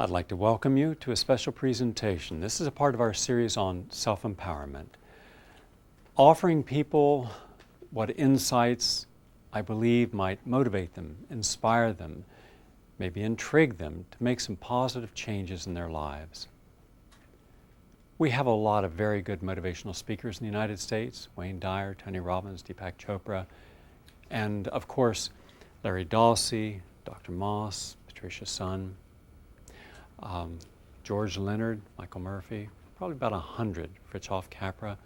I'd like to welcome you to a special presentation. This is a part of our series on self-empowerment, offering people what insights I believe might motivate them, inspire them, maybe intrigue them to make some positive changes in their lives. We have a lot of very good motivational speakers in the United States: Wayne Dyer, Tony Robbins, Deepak Chopra, and of course Larry Dalsey, Dr. Moss, Patricia Sun, George Leonard, Michael Murphy, probably about 100, Fritjof Capra.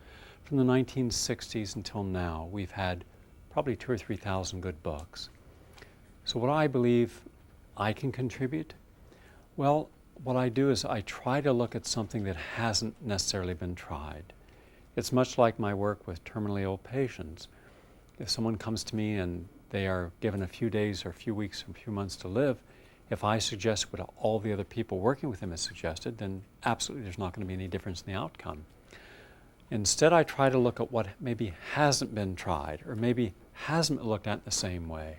From the 1960s until now, we've had probably 2,000 or 3,000 good books. So what I believe I can contribute? Well, what I do is I try to look at something that hasn't necessarily been tried. It's much like my work with terminally ill patients. If someone comes to me and they are given a few days or a few weeks or a few months to live, if I suggest what all the other people working with them have suggested, then absolutely there's not going to be any difference in the outcome. Instead, I try to look at what maybe hasn't been tried or maybe hasn't been looked at in the same way.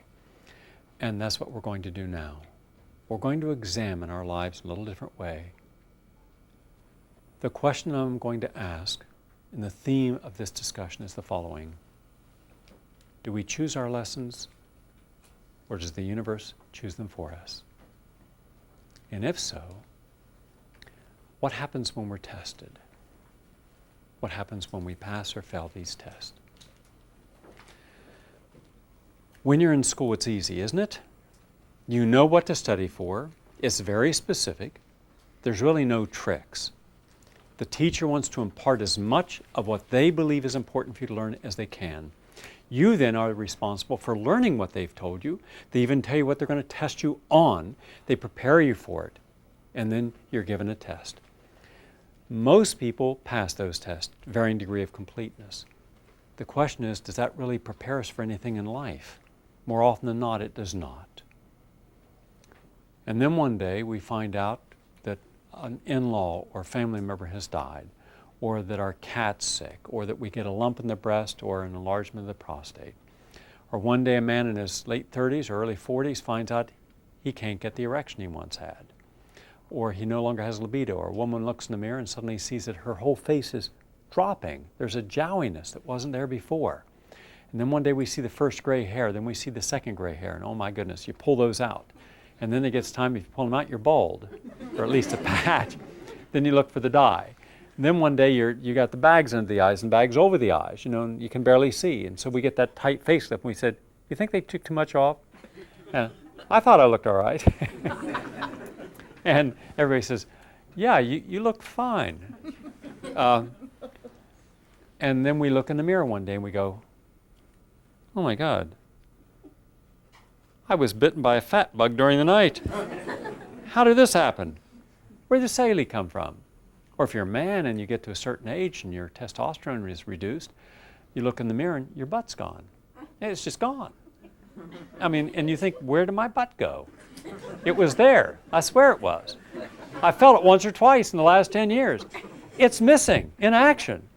And that's what we're going to do now. We're going to examine our lives in a little different way. The question I'm going to ask, and the theme of this discussion, is the following: do we choose our lessons, or does the universe choose them for us? And if so, what happens when we're tested? What happens when we pass or fail these tests? When you're in school, it's easy, isn't it? You know what to study for. It's very specific. There's really no tricks. The teacher wants to impart as much of what they believe is important for you to learn as they can. You then are responsible for learning what they've told you. They even tell you what they're going to test you on. They prepare you for it, and then you're given a test. Most people pass those tests, varying degree of completeness. The question is, does that really prepare us for anything in life? More often than not, it does not. And then one day we find out that an in-law or family member has died, or that our cat's sick, or that we get a lump in the breast or an enlargement of the prostate. Or one day a man in his late 30s or early 40s finds out he can't get the erection he once had. Or he no longer has libido, or a woman looks in the mirror and suddenly sees that her whole face is dropping. There's a jowiness that wasn't there before. And then one day we see the first gray hair, then we see the second gray hair, and oh my goodness, you pull those out. And then it gets time, if you pull them out, you're bald, or at least a patch. Then you look for the dye. And then one day you got the bags under the eyes and bags over the eyes, and you can barely see. And so we get that tight facelift, and we said, you think they took too much off? And I thought I looked all right. And everybody says, yeah, you look fine. And then we look in the mirror one day and we go, oh my God, I was bitten by a fat bug during the night. How did this happen? Where did the cellulite come from? Or if you're a man and you get to a certain age and your testosterone is reduced, you look in the mirror and your butt's gone. It's just gone. I mean, and you think, where did my butt go? It was there. I swear it was. I felt it once or twice in the last 10 years. It's missing in action.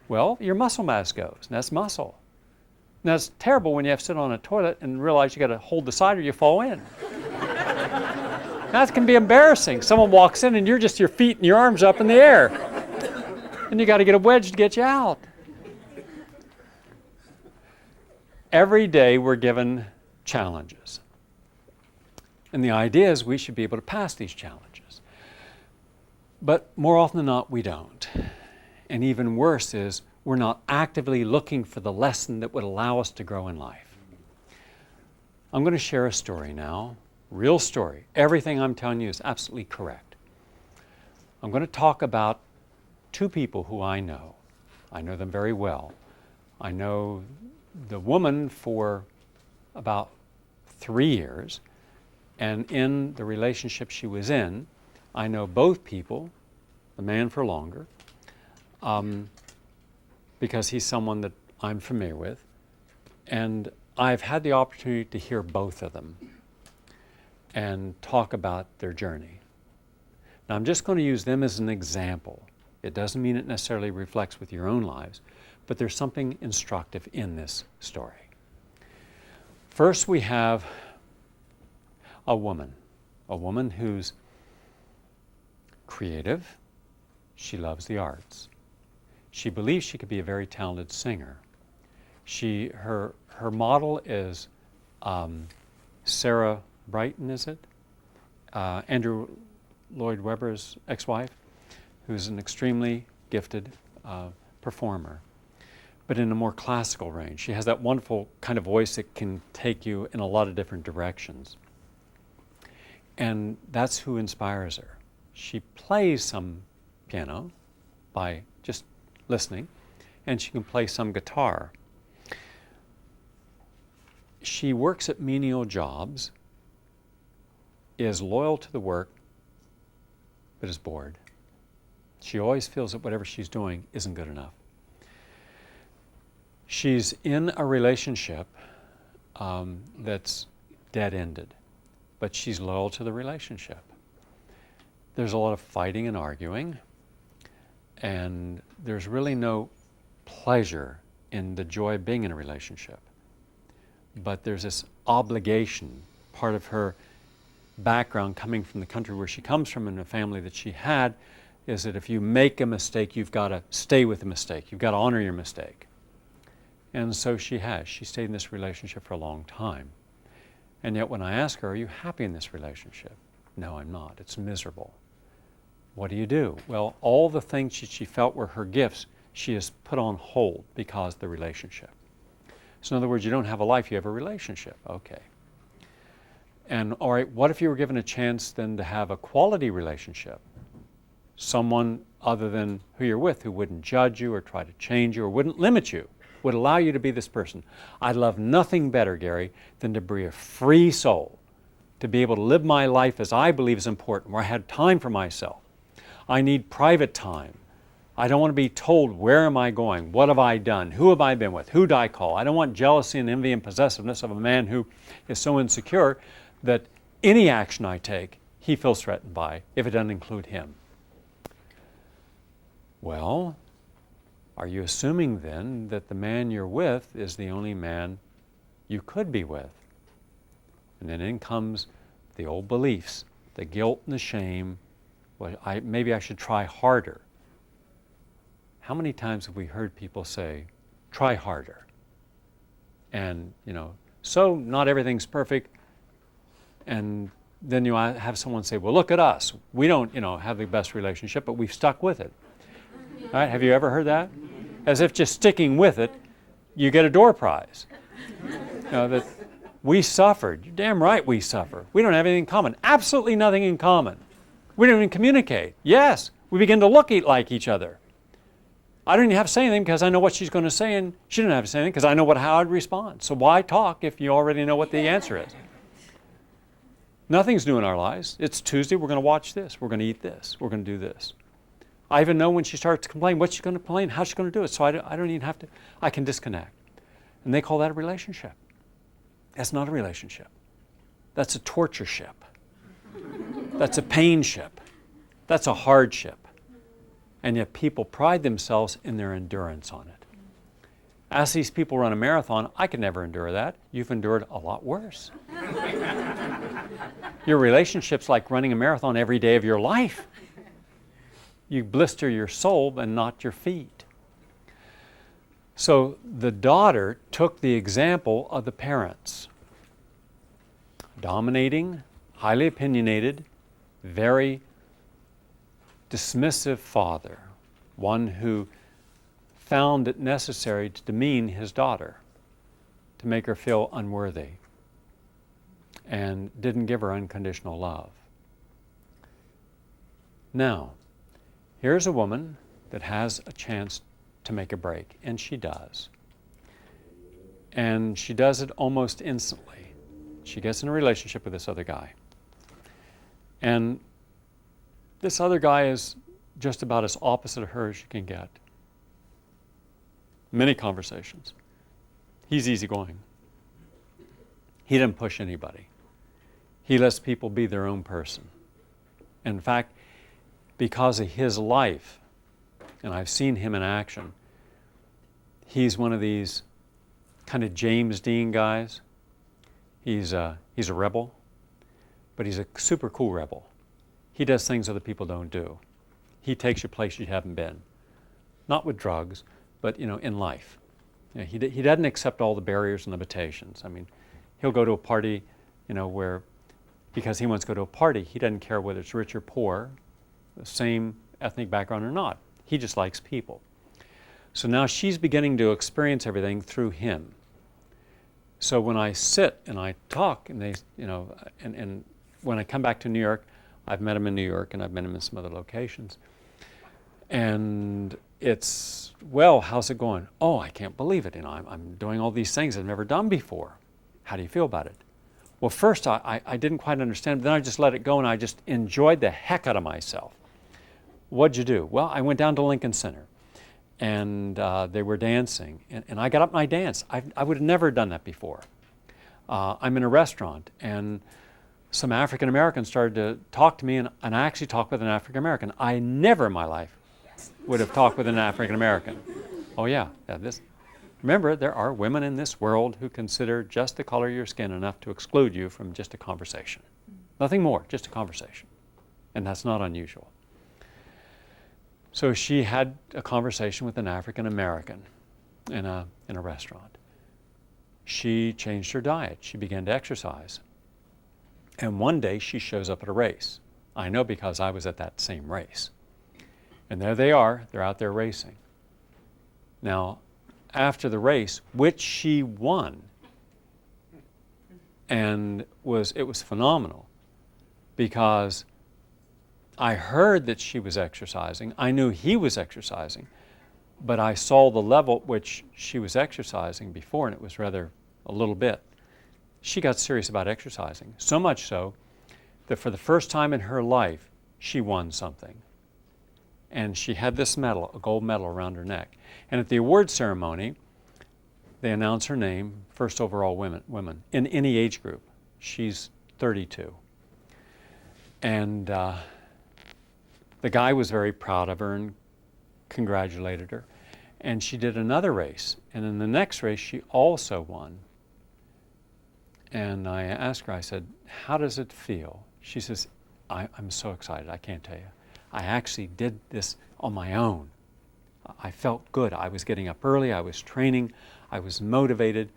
Well, your muscle mass goes, and that's muscle. Now, it's terrible when you have to sit on a toilet and realize you got to hold the side or you fall in. That can be embarrassing. Someone walks in and you're just your feet and your arms up in the air. And you got to get a wedge to get you out. Every day we're given challenges. And the idea is we should be able to pass these challenges. But more often than not, we don't. And even worse is we're not actively looking for the lesson that would allow us to grow in life. I'm going to share a story now. Real story. Everything I'm telling you is absolutely correct. I'm going to talk about two people who I know. I know them very well. I know the woman for about 3 years, and in the relationship she was in, I know both people, the man for longer, because he's someone that I'm familiar with, and I've had the opportunity to hear both of them and talk about their journey. Now, I'm just going to use them as an example. It doesn't mean it necessarily reflects with your own lives, but there's something instructive in this story. First, we have a woman who's creative. She loves the arts. She believes she could be a very talented singer. Her model is Sarah Brighton, is it? Andrew Lloyd Webber's ex-wife, who's an extremely gifted performer, but in a more classical range. She has that wonderful kind of voice that can take you in a lot of different directions. And that's who inspires her. She plays some piano by just listening, and she can play some guitar. She works at menial jobs, is loyal to the work, but is bored. She always feels that whatever she's doing isn't good enough. She's in a relationship that's dead-ended, but she's loyal to the relationship. There's a lot of fighting and arguing, and there's really no pleasure in the joy of being in a relationship. But there's this obligation, part of her background coming from the country where she comes from and the family that she had, is that if you make a mistake, you've got to stay with the mistake. You've got to honor your mistake. And so she has. She stayed in this relationship for a long time. And yet when I ask her, are you happy in this relationship? No, I'm not. It's miserable. What do you do? Well, all the things that she felt were her gifts, she has put on hold because of the relationship. So in other words, you don't have a life, you have a relationship. Okay. And all right, what if you were given a chance then to have a quality relationship? Someone other than who you're with, who wouldn't judge you or try to change you or wouldn't limit you, would allow you to be this person. I'd love nothing better, Gary, than to be a free soul, to be able to live my life as I believe is important, where I had time for myself. I need private time. I don't want to be told, where am I going? What have I done? Who have I been with? Who do I call? I don't want jealousy and envy and possessiveness of a man who is so insecure that any action I take, he feels threatened by, if it doesn't include him. Well, are you assuming then that the man you're with is the only man you could be with? And then in comes the old beliefs, the guilt and the shame. Well, maybe I should try harder. How many times have we heard people say, try harder? And, so not everything's perfect. And then you have someone say, well, look at us. We don't, have the best relationship, but we've stuck with it. All right, have you ever heard that? As if just sticking with it, you get a door prize. That we suffered. You're damn right we suffer. We don't have anything in common. Absolutely nothing in common. We don't even communicate. Yes, we begin to look like each other. I don't even have to say anything because I know what she's going to say, and she doesn't have to say anything because I know how I'd respond. So why talk if you already know what the answer is? Nothing's new in our lives. It's Tuesday, we're going to watch this. We're going to eat this. We're going to do this. I even know when she starts to complain, what she's going to complain, how she's going to do it. So I don't even have to, I can disconnect. And they call that a relationship. That's not a relationship. That's a torture ship. That's a pain ship. That's a hardship. And yet people pride themselves in their endurance on it. As these people run a marathon, I could never endure that. You've endured a lot worse. Your relationship's like running a marathon every day of your life. You blister your soul but not your feet. So the daughter took the example of the parents. Dominating, highly opinionated, very dismissive father, one who found it necessary to demean his daughter, to make her feel unworthy, and didn't give her unconditional love. Now, here's a woman that has a chance to make a break, and she does. And she does it almost instantly. She gets in a relationship with this other guy. And this other guy is just about as opposite of her as you can get. Many conversations. He's easygoing. He doesn't push anybody. He lets people be their own person. In fact, because of his life, and I've seen him in action, he's one of these kind of James Dean guys. He's a rebel, but he's a super cool rebel. He does things other people don't do. He takes you places you haven't been. Not with drugs, but in life. He doesn't accept all the barriers and limitations. I mean, he'll go to a party, where, because he wants to go to a party, he doesn't care whether it's rich or poor, the same ethnic background or not. He just likes people. So now she's beginning to experience everything through him. So when I sit and I talk, and they, and when I come back to New York, I've met him in New York and I've met him in some other locations. And it's, well, how's it going? Oh, I can't believe it. I'm doing all these things I've never done before. How do you feel about it? Well, first I didn't quite understand, but then I just let it go and I just enjoyed the heck out of myself. What'd you do? Well, I went down to Lincoln Center and they were dancing and I got up and I danced. I would have never done that before. I'm in a restaurant and some African Americans started to talk to me and I actually talked with an African American. I never in my life would have talked with an African American. Oh yeah, remember, there are women in this world who consider just the color of your skin enough to exclude you from just a conversation. Nothing more, just a conversation. And that's not unusual. So she had a conversation with an African American in a restaurant. She changed her diet. She began to exercise. And one day she shows up at a race. I know because I was at that same race. And there they are, they're out there racing. Now, after the race, which she won, and it was phenomenal, because I heard that she was exercising, I knew he was exercising, but I saw the level at which she was exercising before, and it was rather a little bit. She got serious about exercising, so much so that for the first time in her life, she won something. And she had this medal, a gold medal around her neck. And at the award ceremony, they announce her name, first overall women in any age group. She's 32. And the guy was very proud of her and congratulated her. And she did another race. And in the next race, she also won. And I asked her, I said, how does it feel? She says, I'm so excited, I can't tell you. I actually did this on my own. I felt good. I was getting up early, I was training, I was motivated.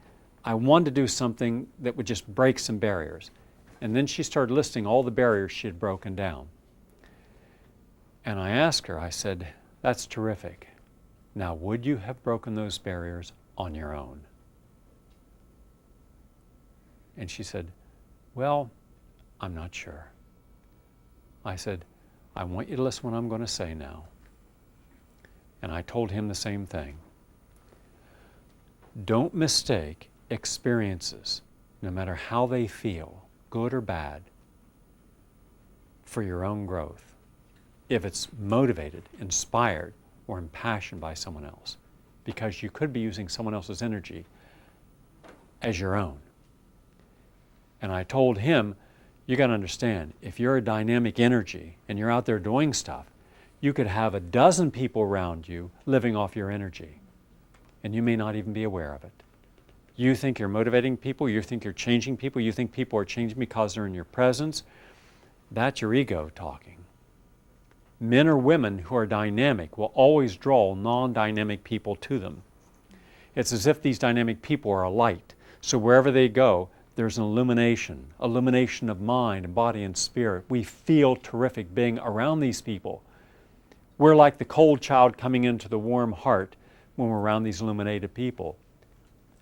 I wanted to do something that would just break some barriers. And then she started listing all the barriers she had broken down. And I asked her, I said, that's terrific. Now, would you have broken those barriers on your own? And she said, well, I'm not sure. I said, I want you to listen to what I'm going to say now. And I told him the same thing. Don't mistake experiences, no matter how they feel, good or bad, for your own growth, if it's motivated, inspired, or impassioned by someone else. Because you could be using someone else's energy as your own. And I told him, you got to understand, if you're a dynamic energy and you're out there doing stuff, you could have a dozen people around you living off your energy, and you may not even be aware of it. You think you're motivating people, you think you're changing people, you think people are changing because they're in your presence. That's your ego talking. Men or women who are dynamic will always draw non-dynamic people to them. It's as if these dynamic people are a light. So wherever they go, there's an illumination of mind and body and spirit. We feel terrific being around these people. We're like the cold child coming into the warm heart when we're around these illuminated people.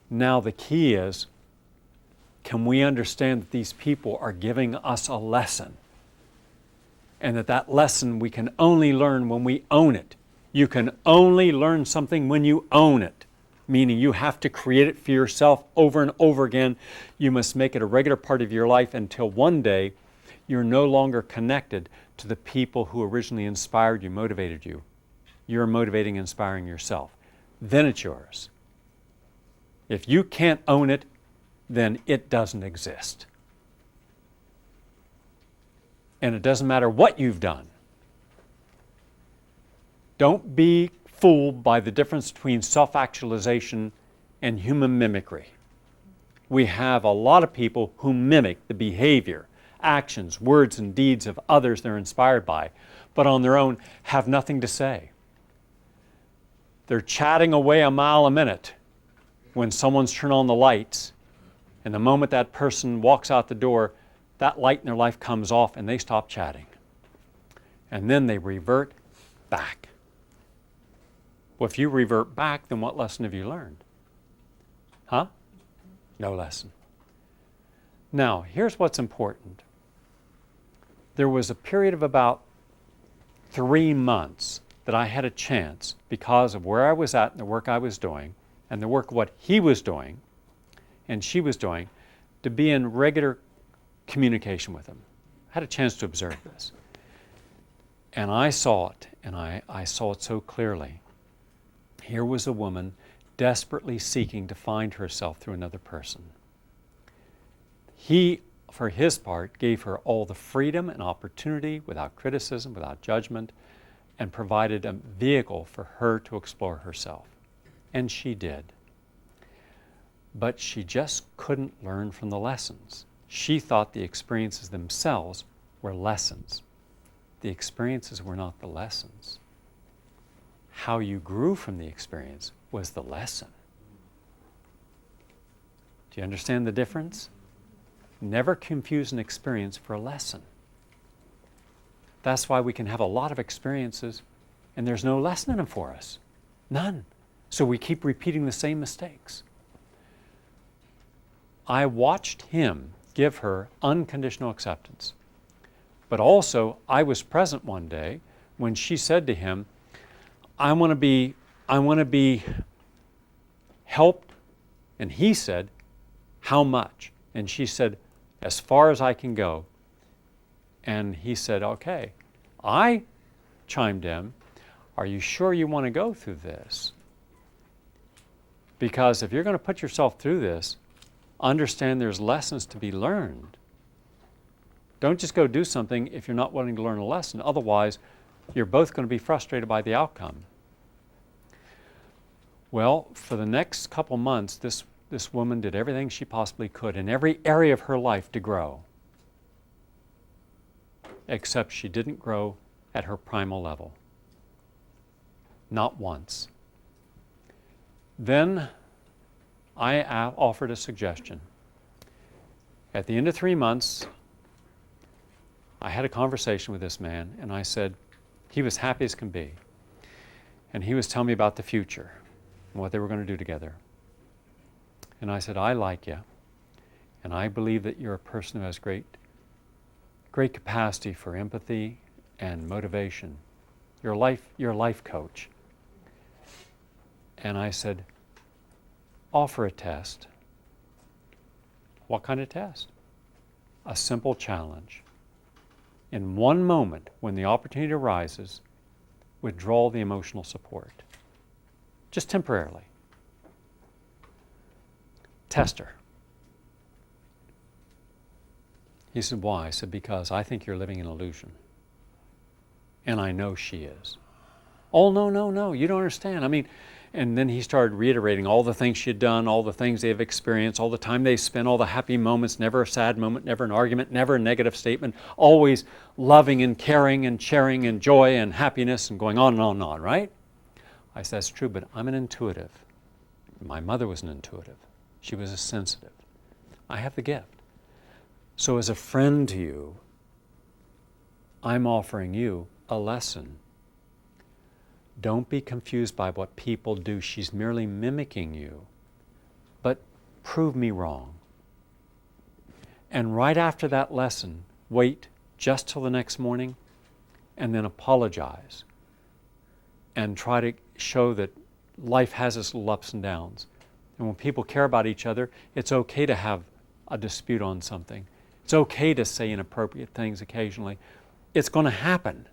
Now the key is, can we understand that these people are giving us a lesson? And that lesson we can only learn when we own it. You can only learn something when you own it. Meaning you have to create it for yourself over and over again. You must make it a regular part of your life until one day you're no longer connected to the people who originally inspired you, motivated you. You're motivating and inspiring yourself. Then it's yours. If you can't own it, then it doesn't exist. And it doesn't matter what you've done. Don't be fooled by the difference between self-actualization and human mimicry. We have a lot of people who mimic the behavior, actions, words, and deeds of others they're inspired by, but on their own have nothing to say. They're chatting away a mile a minute when someone's turned on the lights, and the moment that person walks out the door, that light in their life comes off and they stop chatting. And then they revert back. Well, if you revert back, then what lesson have you learned? Huh? No lesson. Now, here's what's important. There was a period of about 3 months that I had a chance, because of where I was at and the work I was doing, and the work what he was doing and she was doing, to be in regular communication with him. I had a chance to observe this. And I saw it, and I saw it so clearly. Here was a woman desperately seeking to find herself through another person. He, for his part, gave her all the freedom and opportunity without criticism, without judgment, and provided a vehicle for her to explore herself. And she did. But she just couldn't learn from the lessons. She thought the experiences themselves were lessons. The experiences were not the lessons. How you grew from the experience was the lesson. Do you understand the difference? Never confuse an experience for a lesson. That's why we can have a lot of experiences and there's no lesson in them for us. None. So we keep repeating the same mistakes. I watched him give her unconditional acceptance. But also, I was present one day when she said to him, I want to be helped. And he said, how much? And she said, as far as I can go. And he said, okay. I chimed in, are you sure you want to go through this? Because if you're going to put yourself through this, understand there's lessons to be learned. Don't just go do something if you're not willing to learn a lesson. Otherwise, you're both going to be frustrated by the outcome. Well, for the next couple months, this woman did everything she possibly could in every area of her life to grow. Except she didn't grow at her primal level. Not once. Then I offered a suggestion. At the end of 3 months, I had a conversation with this man, and I said, he was happy as can be. And he was telling me about the future and what they were going to do together. And I said, I like you, and I believe that you're a person who has great capacity for empathy and motivation. You're a life coach. And I said, offer a test. What kind of test? A simple challenge. In one moment, when the opportunity arises, withdraw the emotional support. Just temporarily. Test her. He said, why? I said, because I think you're living an illusion. And I know she is. Oh, no, you don't understand. I mean, and then he started reiterating all the things she had done, all the things they've experienced, all the time they spent, all the happy moments, never a sad moment, never an argument, never a negative statement, always loving and caring and sharing and joy and happiness and going on and on and on, right? I said, that's true, but I'm an intuitive. My mother was an intuitive. She was a sensitive. I have the gift. So as a friend to you, I'm offering you a lesson. Don't be confused by what people do. She's merely mimicking you. But prove me wrong. And right after that lesson, wait just till the next morning and then apologize. And try to show that life has its little ups and downs. And when people care about each other, it's okay to have a dispute on something. It's okay to say inappropriate things occasionally. It's going to happen.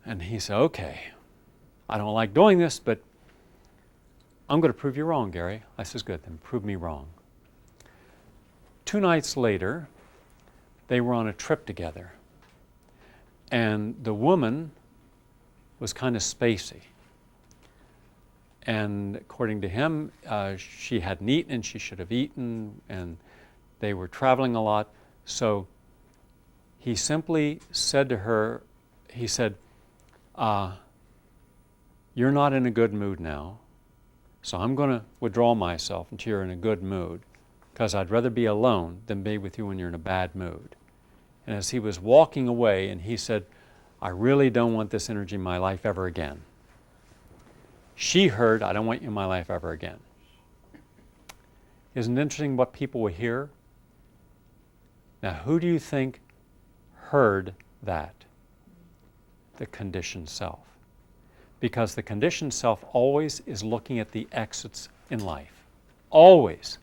And he said, okay, I don't like doing this, but I'm going to prove you wrong, Gary. I says, good, then prove me wrong. 2 nights later, they were on a trip together. And the woman was kind of spacey. And according to him, she hadn't eaten and she should have eaten. And They were traveling a lot. So he simply said to her, he said, you're not in a good mood now, so I'm going to withdraw myself until you're in a good mood, because I'd rather be alone than be with you when you're in a bad mood. And as he was walking away, and he said, I really don't want this energy in my life ever again. She heard, I don't want you in my life ever again. Isn't it interesting what people will hear? Now, who do you think heard that? The conditioned self. Because the conditioned self always is looking at the exits in life. Always.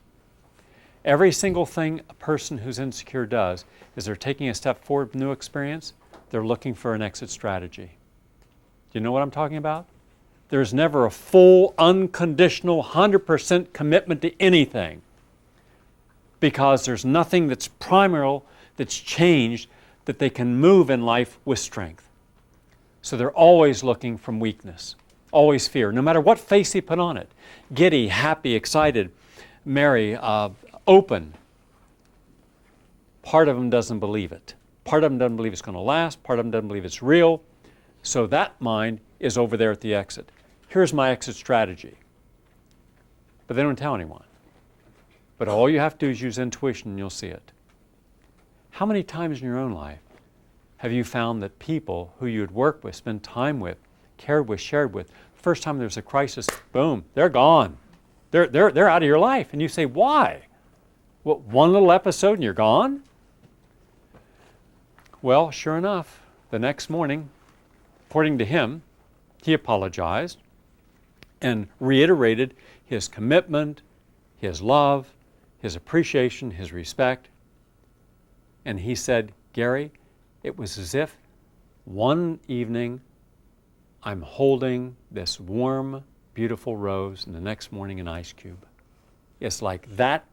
Every single thing a person who's insecure does is they're taking a step forward with new experience, they're looking for an exit strategy. Do you know what I'm talking about? There's never a full, unconditional, 100% commitment to anything, because there's nothing that's primal, that's changed, that they can move in life with strength. So they're always looking from weakness, always fear, no matter what face they put on it. Giddy, happy, excited, merry, open. Part of them doesn't believe it. Part of them doesn't believe it's going to last. Part of them doesn't believe it's real. So that mind is over there at the exit. Here's my exit strategy. But they don't tell anyone. But all you have to do is use intuition and you'll see it. How many times in your own life have you found that people who you'd work with, spend time with, cared with, shared with, first time there's a crisis, boom, they're gone. They're out of your life. And you say, why? What, one little episode and you're gone? Well, sure enough, the next morning, according to him, he apologized and reiterated his commitment, his love, his appreciation, his respect. And he said, Gary, it was as if one evening I'm holding this warm, beautiful rose, and the next morning an ice cube. It's like that.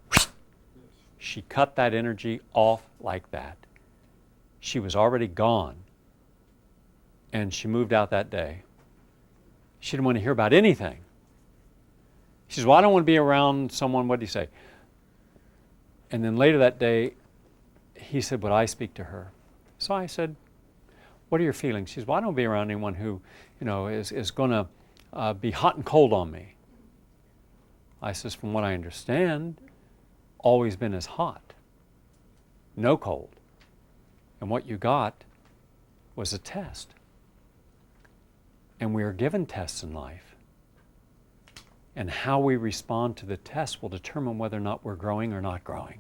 She cut that energy off like that. She was already gone. And she moved out that day. She didn't want to hear about anything. She says, well, I don't want to be around someone, what did he say? And then later that day, he said, would I speak to her? So I said, what are your feelings? She says, well, I don't be around anyone who, is going to be hot and cold on me. I says, from what I understand, always been as hot, no cold. And what you got was a test. And we are given tests in life. And how we respond to the test will determine whether or not we're growing or not growing.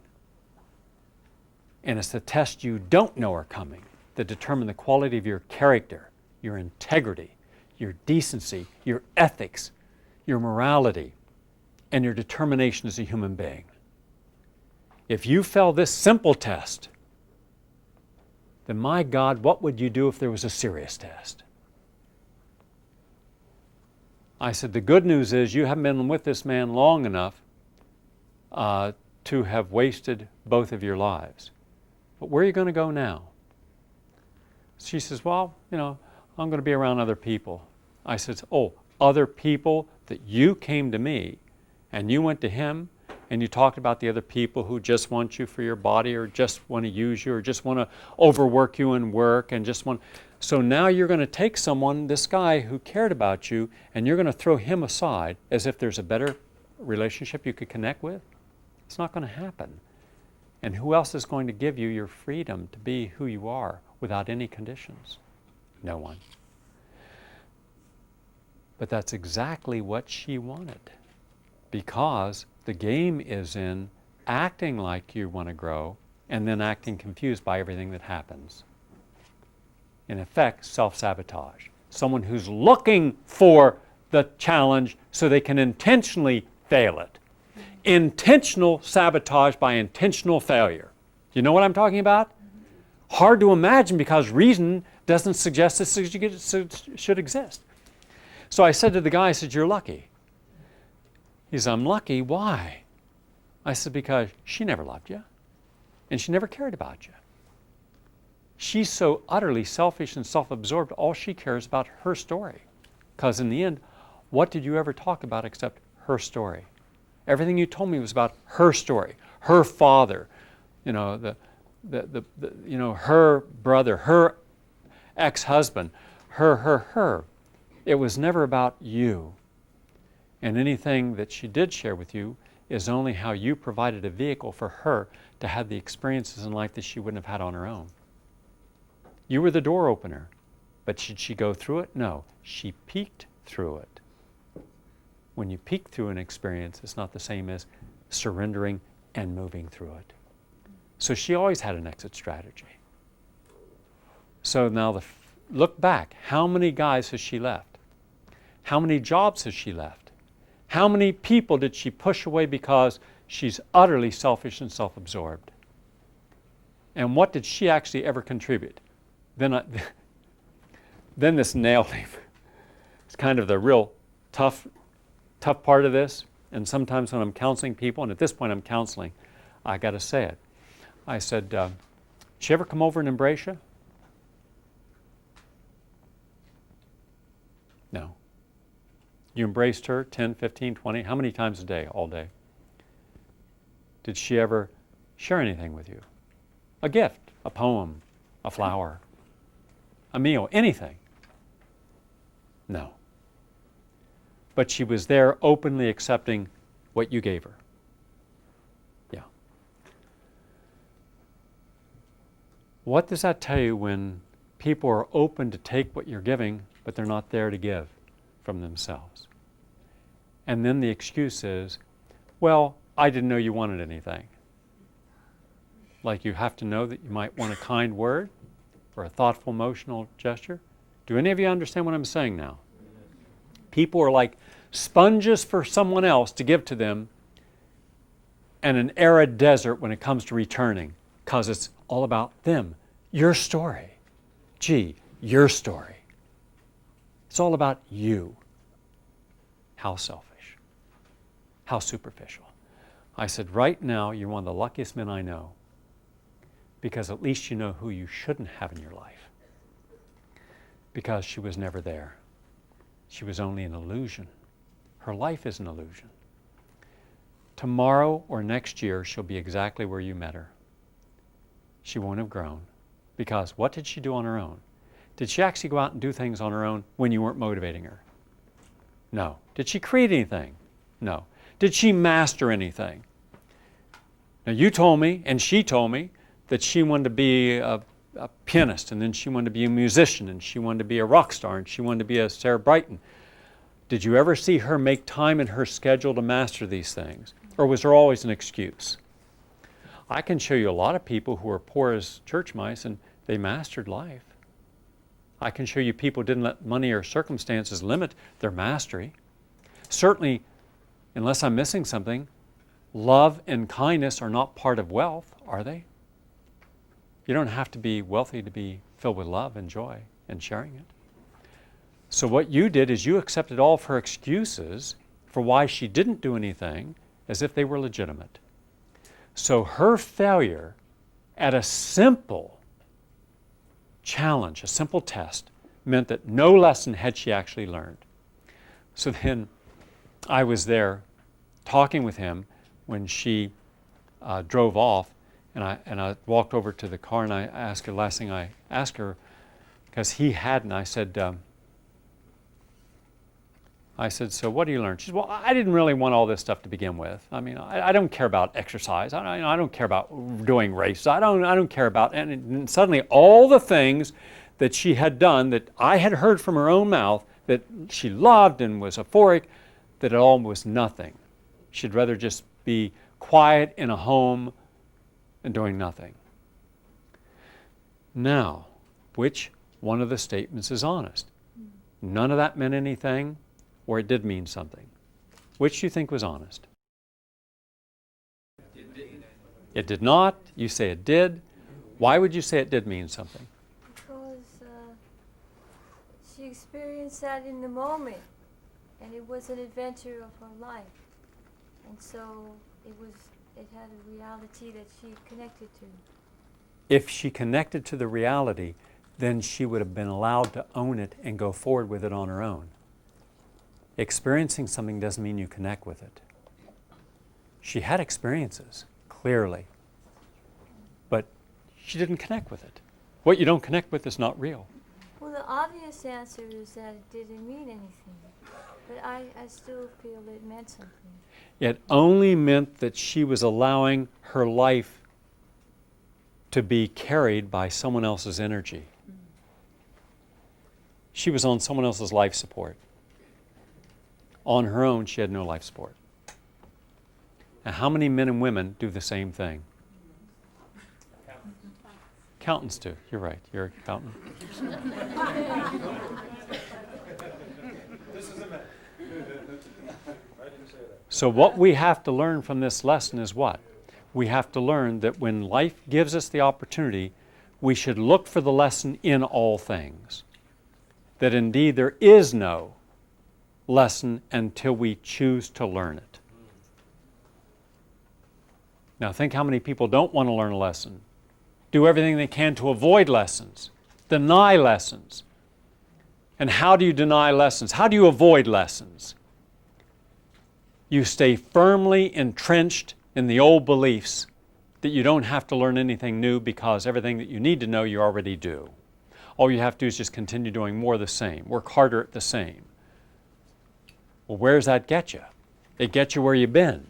And it's the tests you don't know are coming that determine the quality of your character, your integrity, your decency, your ethics, your morality, and your determination as a human being. If you fail this simple test, then my God, what would you do if there was a serious test? I said, the good news is you haven't been with this man long enough to have wasted both of your lives. But where are you going to go now? She says, well, I'm going to be around other people. I said, oh, other people that you came to me and you went to him and you talked about the other people who just want you for your body or just want to use you or just want to overwork you in work and just want... So now you're going to take someone, this guy who cared about you, and you're going to throw him aside as if there's a better relationship you could connect with? It's not going to happen. And who else is going to give you your freedom to be who you are without any conditions? No one. But that's exactly what she wanted, because the game is in acting like you want to grow and then acting confused by everything that happens. In effect, self-sabotage. Someone who's looking for the challenge so they can intentionally fail it. Intentional sabotage by intentional failure. Do you know what I'm talking about? Hard to imagine because reason doesn't suggest this should exist. So I said to the guy, I said, you're lucky. He said, I'm lucky. Why? I said, because she never loved you and she never cared about you. She's so utterly selfish and self-absorbed, all she cares about her story. Because in the end, what did you ever talk about except her story? Everything you told me was about her story, her father, her brother, her ex-husband, her. It was never about you. And anything that she did share with you is only how you provided a vehicle for her to have the experiences in life that she wouldn't have had on her own. You were the door opener, but should she go through it? No, she peeked through it. When you peek through an experience, it's not the same as surrendering and moving through it. So she always had an exit strategy. So now look back. How many guys has she left? How many jobs has she left? How many people did she push away because she's utterly selfish and self-absorbed? And what did she actually ever contribute? Then this nailed him. It's kind of the real tough part of this. And sometimes when I'm counseling people, and at this point I'm counseling, I got to say it. I said, did she ever come over and embrace you? No. You embraced her 10, 15, 20, how many times a day, all day? Did she ever share anything with you? A gift, a poem, a flower, a meal, anything? No. But she was there openly accepting what you gave her. Yeah. What does that tell you when people are open to take what you're giving, but they're not there to give from themselves? And then the excuse is, well, I didn't know you wanted anything. Like you have to know that you might want a kind word or a thoughtful, emotional gesture. Do any of you understand what I'm saying now? People are like sponges for someone else to give to them, and an arid desert when it comes to returning, because it's all about them. Your story. Gee, your story. It's all about you. How selfish. How superficial. I said, right now, you're one of the luckiest men I know, because at least you know who you shouldn't have in your life. Because she was never there. She was only an illusion. Her life is an illusion. Tomorrow or next year, she'll be exactly where you met her. She won't have grown. Because what did she do on her own? Did she actually go out and do things on her own when you weren't motivating her? No. Did she create anything? No. Did she master anything? Now you told me, and she told me, that she wanted to be a pianist, and then she wanted to be a musician, and she wanted to be a rock star, and she wanted to be a Sarah Brighton. Did you ever see her make time in her schedule to master these things? Or was there always an excuse? I can show you a lot of people who are poor as church mice, and they mastered life. I can show you people who didn't let money or circumstances limit their mastery. Certainly, unless I'm missing something, love and kindness are not part of wealth, are they? You don't have to be wealthy to be filled with love and joy and sharing it. So what you did is you accepted all of her excuses for why she didn't do anything as if they were legitimate. So her failure at a simple challenge, a simple test, meant that no lesson had she actually learned. So then I was there talking with him when she drove off, and I walked over to the car and I asked her, last thing I asked her, because he hadn't, I said, so what do you learn? She said, well, I didn't really want all this stuff to begin with. I mean, I don't care about exercise. I don't care about doing races. I don't care about, and suddenly all the things that she had done that I had heard from her own mouth that she loved and was euphoric, that it all was nothing. She'd rather just be quiet in a home and doing nothing. Now, which one of the statements is honest? None of that meant anything, or it did mean something. Which do you think was honest? It did not. You say it did. Why would you say it did mean something? Because she experienced that in the moment, and it was an adventure of her life. And so it had a reality that she connected to. If she connected to the reality, then she would have been allowed to own it and go forward with it on her own. Experiencing something doesn't mean you connect with it. She had experiences, clearly. she didn't connect with it. What you don't connect with is not real. Well, the obvious answer is that it didn't mean anything. But I still feel it meant something. It only meant that she was allowing her life to be carried by someone else's energy. She was on someone else's life support. On her own, she had no life support. And how many men and women do the same thing? Accountants do. You're right. You're an accountant. So what we have to learn from this lesson is what? We have to learn that when life gives us the opportunity, we should look for the lesson in all things. That indeed there is no lesson until we choose to learn it. Now think how many people don't want to learn a lesson. Do everything they can to avoid lessons, deny lessons. And how do you deny lessons? How do you avoid lessons? You stay firmly entrenched in the old beliefs that you don't have to learn anything new because everything that you need to know you already do. All you have to do is just continue doing more of the same, work harder at the same. Well, where does that get you? It gets you where you've been.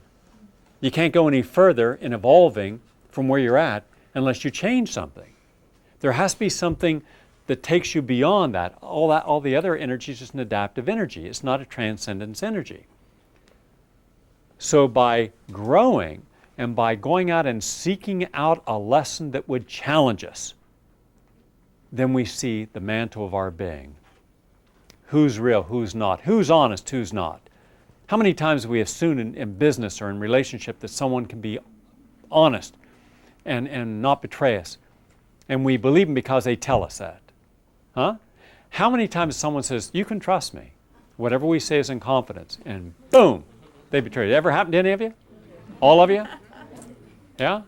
You can't go any further in evolving from where you're at unless you change something. There has to be something that takes you beyond that. All the other energy is just an adaptive energy. It's not a transcendence energy. So by growing and by going out and seeking out a lesson that would challenge us, then we see the mantle of our being. Who's real, who's not? Who's honest, who's not? How many times have we assumed in business or in relationship that someone can be honest and not betray us? And we believe them because they tell us that. Huh? How many times someone says, you can trust me. Whatever we say is in confidence. And boom, they betray you. Ever happened to any of you? All of you? Yeah?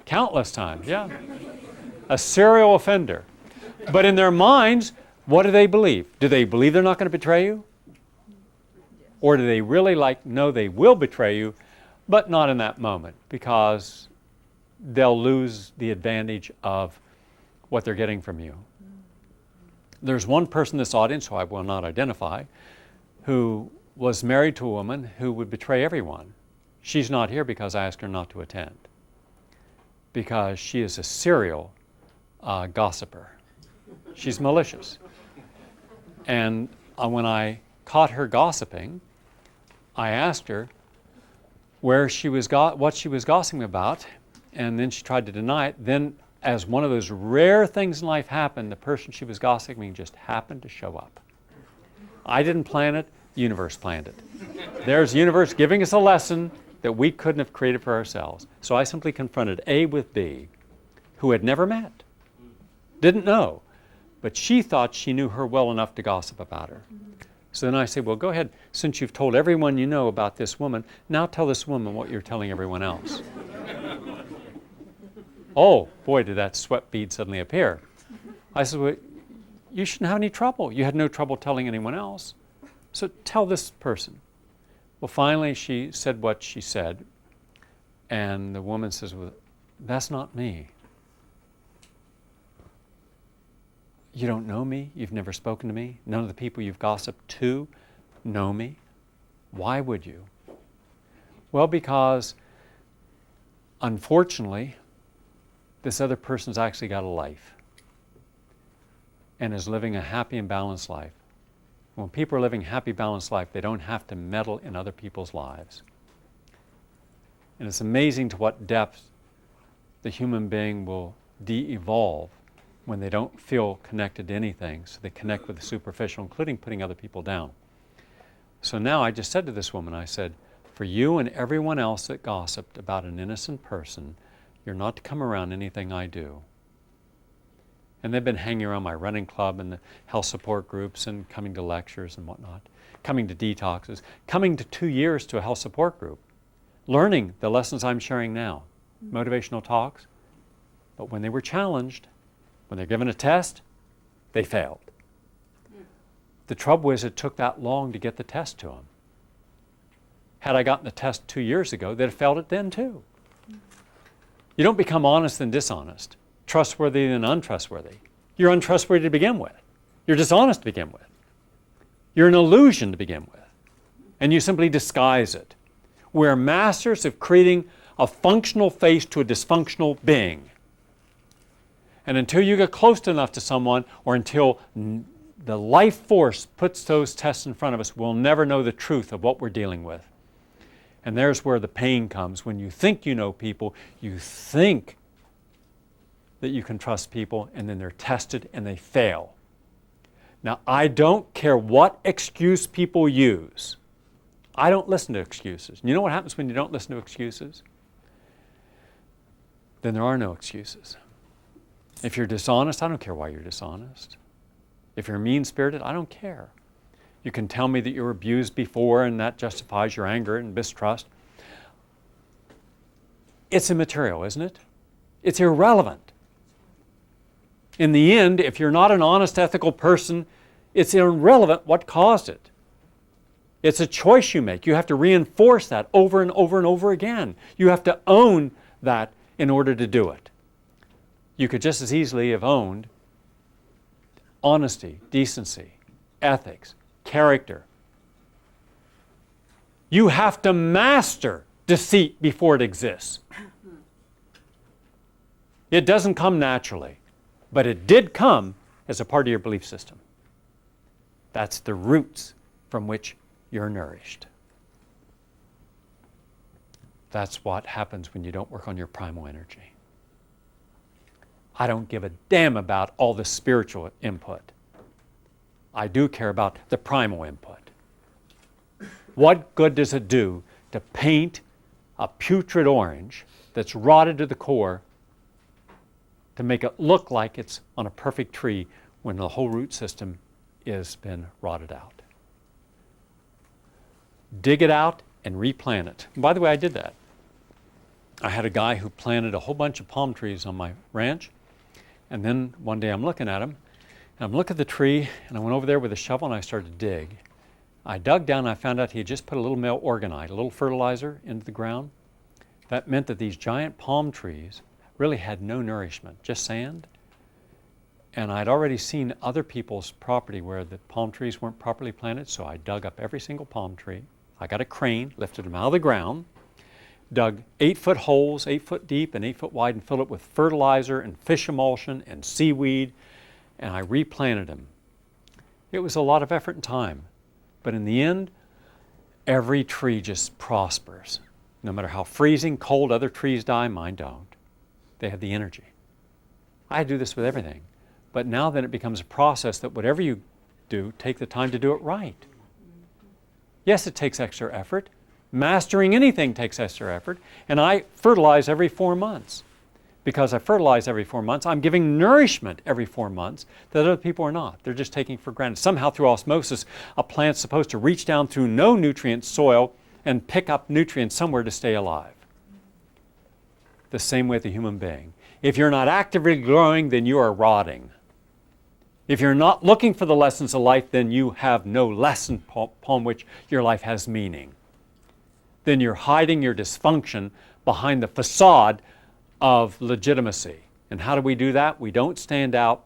Countless times, yeah. A serial offender. But in their minds, what do they believe? Do they believe they're not going to betray you? Or do they really know they will betray you, but not in that moment because they'll lose the advantage of what they're getting from you? There's one person in this audience, who I will not identify, who was married to a woman who would betray everyone. She's not here because I asked her not to attend, because she is a serial gossiper. She's malicious. And when I caught her gossiping, I asked her what she was gossiping about, and then she tried to deny it. Then, as one of those rare things in life happened, the person she was gossiping just happened to show up. I didn't plan it, universe planned it. There's the universe giving us a lesson that we couldn't have created for ourselves. So I simply confronted A with B, who had never met, didn't know, but she thought she knew her well enough to gossip about her. So then I said, well, go ahead, since you've told everyone you know about this woman, now tell this woman what you're telling everyone else. Oh, boy, did that sweat bead suddenly appear. I said, well, you shouldn't have any trouble. You had no trouble telling anyone else. So tell this person. Well, finally, she said what she said, and the woman says, well, that's not me. You don't know me? You've never spoken to me? None of the people you've gossiped to know me? Why would you? Well, because, unfortunately, this other person's actually got a life and is living a happy and balanced life. When people are living a happy, balanced life, they don't have to meddle in other people's lives. And it's amazing to what depth the human being will de-evolve when they don't feel connected to anything. So they connect with the superficial, including putting other people down. So now I just said to this woman, I said, for you and everyone else that gossiped about an innocent person, you're not to come around anything I do. And they've been hanging around my running club and the health support groups and coming to lectures and whatnot, coming to detoxes, coming to 2 years to a health support group, learning the lessons I'm sharing now, motivational talks. But when they were challenged, when they're given a test, they failed. The trouble is it took that long to get the test to them. Had I gotten the test 2 years ago, they'd have failed it then too. You don't become honest and dishonest, trustworthy and untrustworthy. You're untrustworthy to begin with. You're dishonest to begin with. You're an illusion to begin with. And you simply disguise it. We're masters of creating a functional face to a dysfunctional being. And until you get close enough to someone, or until the life force puts those tests in front of us, we'll never know the truth of what we're dealing with. And there's where the pain comes. When you think you know people, you think that you can trust people, and then they're tested and they fail. Now, I don't care what excuse people use. I don't listen to excuses. You know what happens when you don't listen to excuses? Then there are no excuses. If you're dishonest, I don't care why you're dishonest. If you're mean-spirited, I don't care. You can tell me that you were abused before and that justifies your anger and mistrust. It's immaterial, isn't it? It's irrelevant. In the end, if you're not an honest, ethical person, it's irrelevant what caused it. It's a choice you make. You have to reinforce that over and over and over again. You have to own that in order to do it. You could just as easily have owned honesty, decency, ethics, character. You have to master deceit before it exists. It doesn't come naturally, but it did come as a part of your belief system. That's the roots from which you're nourished. That's what happens when you don't work on your primal energy. I don't give a damn about all the spiritual input. I do care about the primal input. What good does it do to paint a putrid orange that's rotted to the core to make it look like it's on a perfect tree when the whole root system has been rotted out? Dig it out and replant it. And by the way, I did that. I had a guy who planted a whole bunch of palm trees on my ranch, and then one day I'm looking at him, and I'm looking at the tree, and I went over there with a shovel and I started to dig. I dug down and I found out he had just put a little male orgonite, a little fertilizer, into the ground. That meant that these giant palm trees really had no nourishment, just sand. And I'd already seen other people's property where the palm trees weren't properly planted, so I dug up every single palm tree. I got a crane, lifted them out of the ground, dug 8-foot holes, 8 foot deep and 8 foot wide, and filled it with fertilizer and fish emulsion and seaweed, and I replanted them. It was a lot of effort and time, but in the end, every tree just prospers. No matter how freezing, cold other trees die, mine don't. They have the energy. I do this with everything. But now then it becomes a process that whatever you do, take the time to do it right. Yes, it takes extra effort. Mastering anything takes extra effort. And I fertilize every 4 months. Because I fertilize every 4 months, I'm giving nourishment every 4 months that other people are not. They're just taking for granted. Somehow through osmosis, a plant's supposed to reach down through no nutrient soil and pick up nutrients somewhere to stay alive. The same way with a human being. If you're not actively growing, then you are rotting. If you're not looking for the lessons of life, then you have no lesson upon which your life has meaning. Then you're hiding your dysfunction behind the facade of legitimacy. And how do we do that? We don't stand out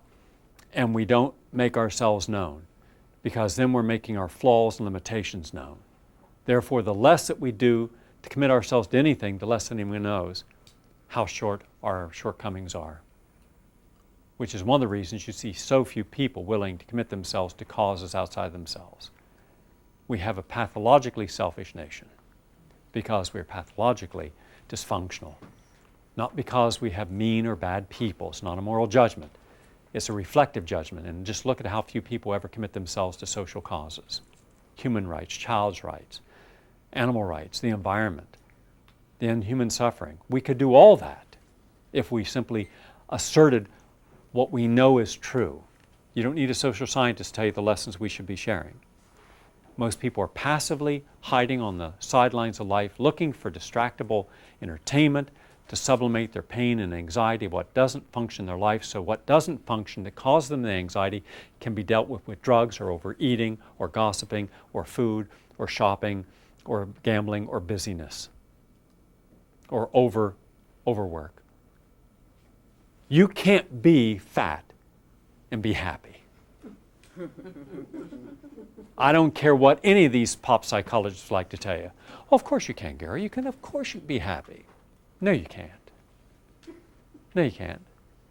and we don't make ourselves known, because then we're making our flaws and limitations known. Therefore, the less that we do to commit ourselves to anything, the less anyone knows how short our shortcomings are. Which is one of the reasons you see so few people willing to commit themselves to causes outside themselves. We have a pathologically selfish nation because we're pathologically dysfunctional. Not because we have mean or bad people. It's not a moral judgment. It's a reflective judgment. And just look at how few people ever commit themselves to social causes. Human rights, child's rights, animal rights, the environment, the end human suffering. We could do all that if we simply asserted what we know is true. You don't need a social scientist to tell you the lessons we should be sharing. Most people are passively hiding on the sidelines of life, looking for distractible entertainment to sublimate their pain and anxiety of what doesn't function in their life. So what doesn't function that causes them the anxiety can be dealt with drugs or overeating or gossiping or food or shopping or gambling or busyness or overwork You can't be fat and be happy. I don't care what any of these pop psychologists like to tell you. Oh, of course you can, Gary. You can, of course you can be happy. No, you can't. No, you can't.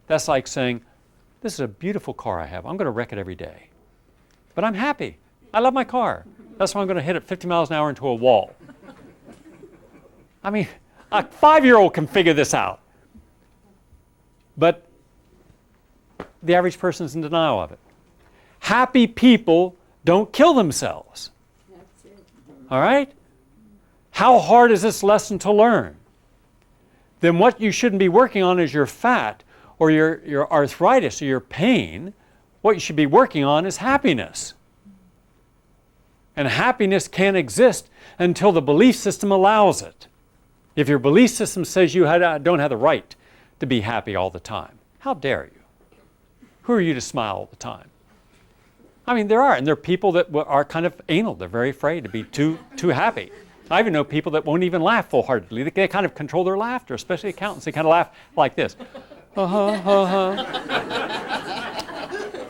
That's like saying, this is a beautiful car I have. I'm going to wreck it every day. But I'm happy. I love my car. That's why I'm going to hit it 50 miles an hour into a wall. I mean, a 5-year-old can figure this out. But the average person is in denial of it. Happy people don't kill themselves. That's it. All right? How hard is this lesson to learn? Then what you shouldn't be working on is your fat or your arthritis or your pain. What you should be working on is happiness. And happiness can't exist until the belief system allows it. If your belief system says you don't have the right to be happy all the time, how dare you? Who are you to smile all the time? I mean, there are, and there are people that are kind of anal. They're very afraid to be too happy. I even know people that won't even laugh full-heartedly. They kind of control their laughter, especially accountants. They kind of laugh like this.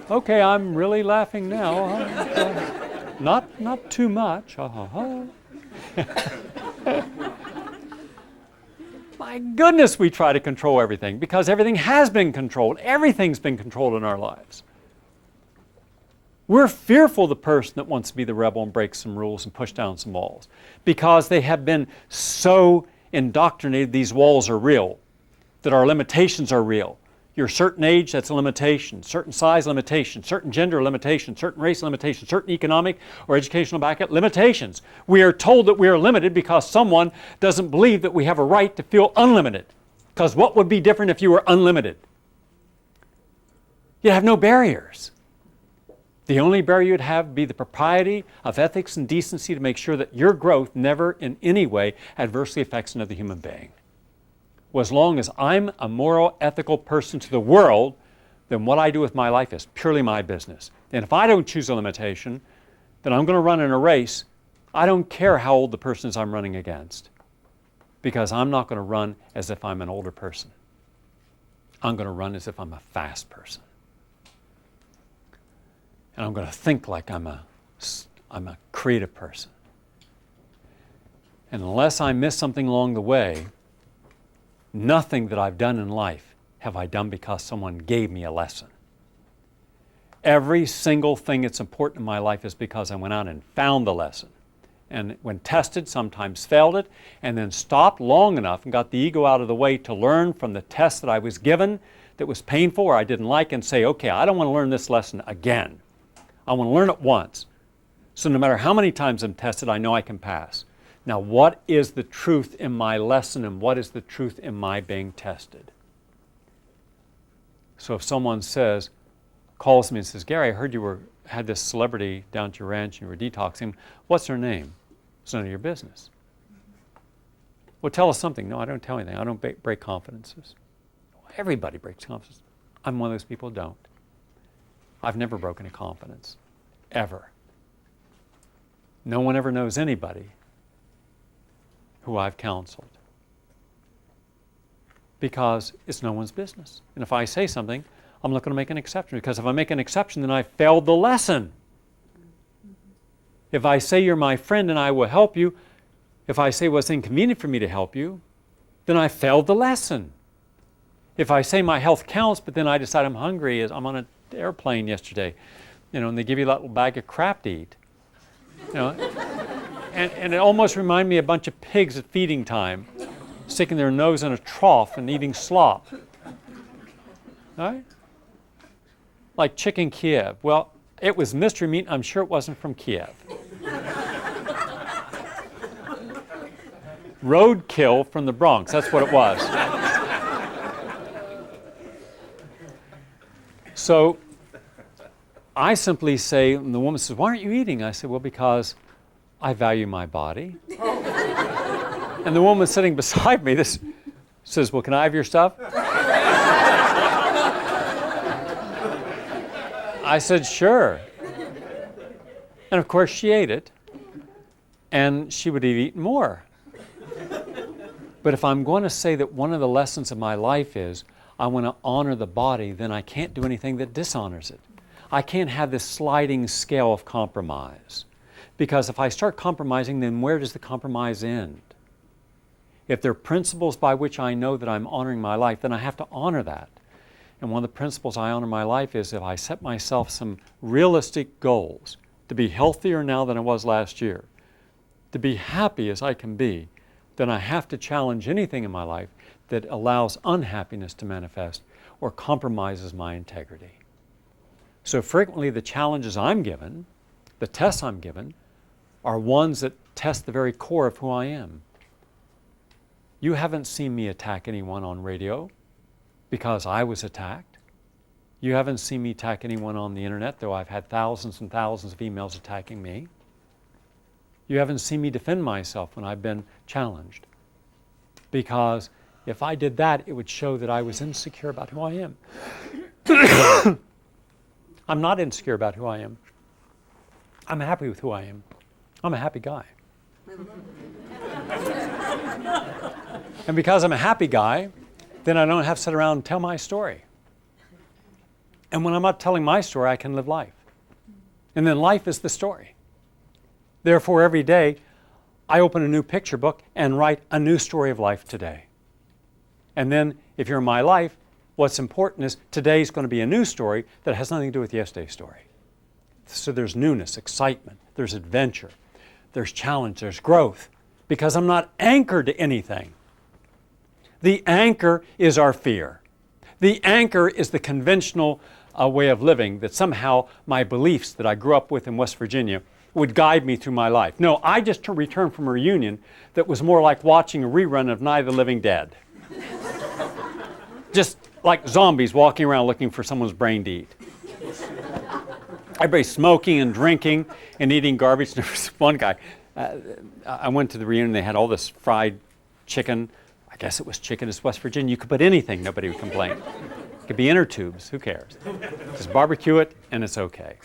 Okay, I'm really laughing now. Not too much. My goodness, we try to control everything because everything has been controlled. Everything's been controlled in our lives. We're fearful of the person that wants to be the rebel and break some rules and push down some walls because they have been so indoctrinated these walls are real, that our limitations are real. You're a certain age, that's a limitation. Certain size, limitation. Certain gender, limitation. Certain race, limitation. Certain economic or educational background, limitations. We are told that we are limited because someone doesn't believe that we have a right to feel unlimited. Because what would be different if you were unlimited? You'd have no barriers. The only barrier you'd have would be the propriety of ethics and decency to make sure that your growth never in any way adversely affects another human being. Well, as long as I'm a moral, ethical person to the world, then what I do with my life is purely my business. And if I don't choose a limitation, then I'm going to run in a race. I don't care how old the person is I'm running against, because I'm not going to run as if I'm an older person. I'm going to run as if I'm a fast person. And I'm going to think like I'm a creative person. And unless I miss something along the way, nothing that I've done in life have I done because someone gave me a lesson. Every single thing that's important in my life is because I went out and found the lesson. And when tested, sometimes failed it, and then stopped long enough and got the ego out of the way to learn from the test that I was given that was painful or I didn't like and say, okay, I don't want to learn this lesson again. I want to learn it once. So no matter how many times I'm tested, I know I can pass. Now, what is the truth in my lesson and what is the truth in my being tested? So if someone calls me and says, Gary, I heard you had this celebrity down at your ranch and you were detoxing. What's her name? It's none of your business. Well, tell us something. No, I don't tell anything. I don't break confidences. Everybody breaks confidences. I'm one of those people who don't. I've never broken a confidence, ever. No one ever knows anybody who I've counseled, because it's no one's business. And if I say something, I'm not going to make an exception, because if I make an exception, then I failed the lesson. If I say you're my friend and I will help you, if I say it's inconvenient for me to help you, then I failed the lesson. If I say my health counts, but then I decide I'm hungry, as I'm on an airplane yesterday, and they give you that little bag of crap to eat, and it almost reminded me of a bunch of pigs at feeding time, sticking their nose in a trough and eating slop. All right? Like chicken Kiev. Well, it was mystery meat. I'm sure it wasn't from Kiev. Roadkill from the Bronx. That's what it was. So I simply say, and the woman says, why aren't you eating? I say, well, because I value my body. And the woman sitting beside me says, well, can I have your stuff? I said, sure. And of course she ate it, and she would have eaten more. But if I'm going to say that one of the lessons of my life is I want to honor the body, then I can't do anything that dishonors it. I can't have this sliding scale of compromise. Because if I start compromising, then where does the compromise end? If there are principles by which I know that I'm honoring my life, then I have to honor that. And one of the principles I honor my life is if I set myself some realistic goals to be healthier now than I was last year, to be happy as I can be, then I have to challenge anything in my life that allows unhappiness to manifest or compromises my integrity. So frequently the challenges I'm given, the tests I'm given, are ones that test the very core of who I am. You haven't seen me attack anyone on radio because I was attacked. You haven't seen me attack anyone on the internet, though I've had thousands and thousands of emails attacking me. You haven't seen me defend myself when I've been challenged. Because if I did that, it would show that I was insecure about who I am. I'm not insecure about who I am. I'm happy with who I am. I'm a happy guy. And because I'm a happy guy, then I don't have to sit around and tell my story. And when I'm not telling my story, I can live life. And then life is the story. Therefore, every day, I open a new picture book and write a new story of life today. And then, if you're in my life, what's important is today's going to be a new story that has nothing to do with yesterday's story. So there's newness, excitement, there's adventure, there's challenge, there's growth, because I'm not anchored to anything. The anchor is our fear. The anchor is the conventional way of living that somehow my beliefs that I grew up with in West Virginia would guide me through my life. No, I just returned from a reunion that was more like watching a rerun of Night of the Living Dead. Just like zombies walking around looking for someone's brain to eat. Everybody's smoking and drinking and eating garbage. There was one guy, I went to the reunion, they had all this fried chicken. I guess it was chicken. It's West Virginia. You could put anything, nobody would complain. It could be inner tubes, who cares? Just barbecue it and it's okay.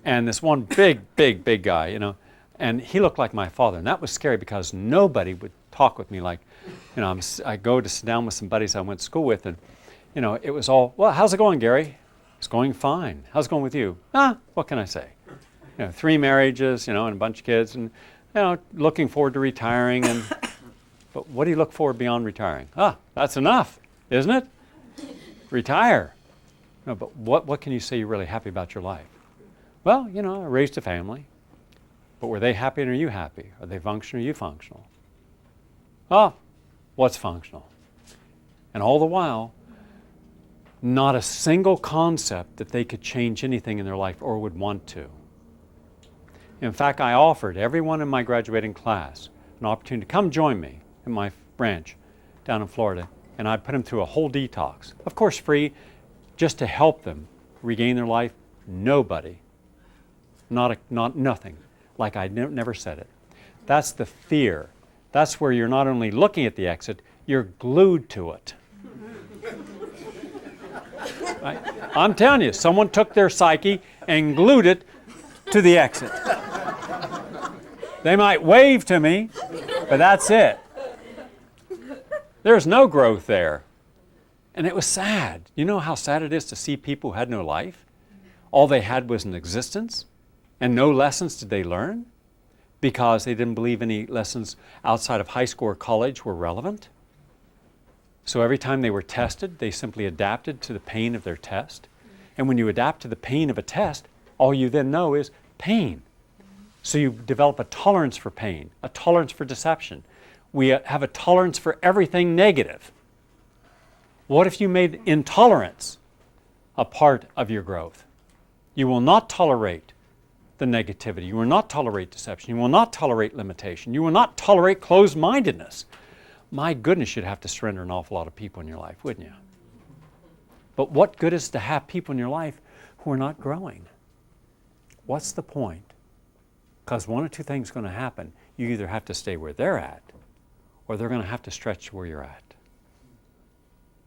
And this one big guy, you know, and he looked like my father. And that was scary because nobody would talk with me like, you know, I go to sit down with some buddies I went to school with and, you know, it was all, well, how's it going, Gary? It's going fine. How's it going with you? What can I say? You know, 3 marriages, you know, and a bunch of kids and, you know, looking forward to retiring and, but what do you look for beyond retiring? That's enough, isn't it? Retire. No, but what can you say you're really happy about your life? Well, you know, I raised a family. But were they happy and are you happy? Are they functional or are you functional? What's functional? And all the while, not a single concept that they could change anything in their life or would want to. In fact, I offered everyone in my graduating class an opportunity to come join me in my branch down in Florida, and I'd put them through a whole detox. Of course, free, just to help them regain their life. Nobody, nothing, like I never said it. That's the fear. That's where you're not only looking at the exit, you're glued to it. Right? I'm telling you, someone took their psyche and glued it to the exit. They might wave to me, but that's it. There's no growth there. And it was sad. You know how sad it is to see people who had no life? All they had was an existence, and no lessons did they learn because they didn't believe any lessons outside of high school or college were relevant. So every time they were tested, they simply adapted to the pain of their test. And when you adapt to the pain of a test, all you then know is pain. So you develop a tolerance for pain, a tolerance for deception. We have a tolerance for everything negative. What if you made intolerance a part of your growth? You will not tolerate the negativity. You will not tolerate deception. You will not tolerate limitation. You will not tolerate closed-mindedness. My goodness, you'd have to surrender an awful lot of people in your life, wouldn't you? But what good is to have people in your life who are not growing? What's the point? Because one of two things are going to happen. You either have to stay where they're at, or they're going to have to stretch to where you're at.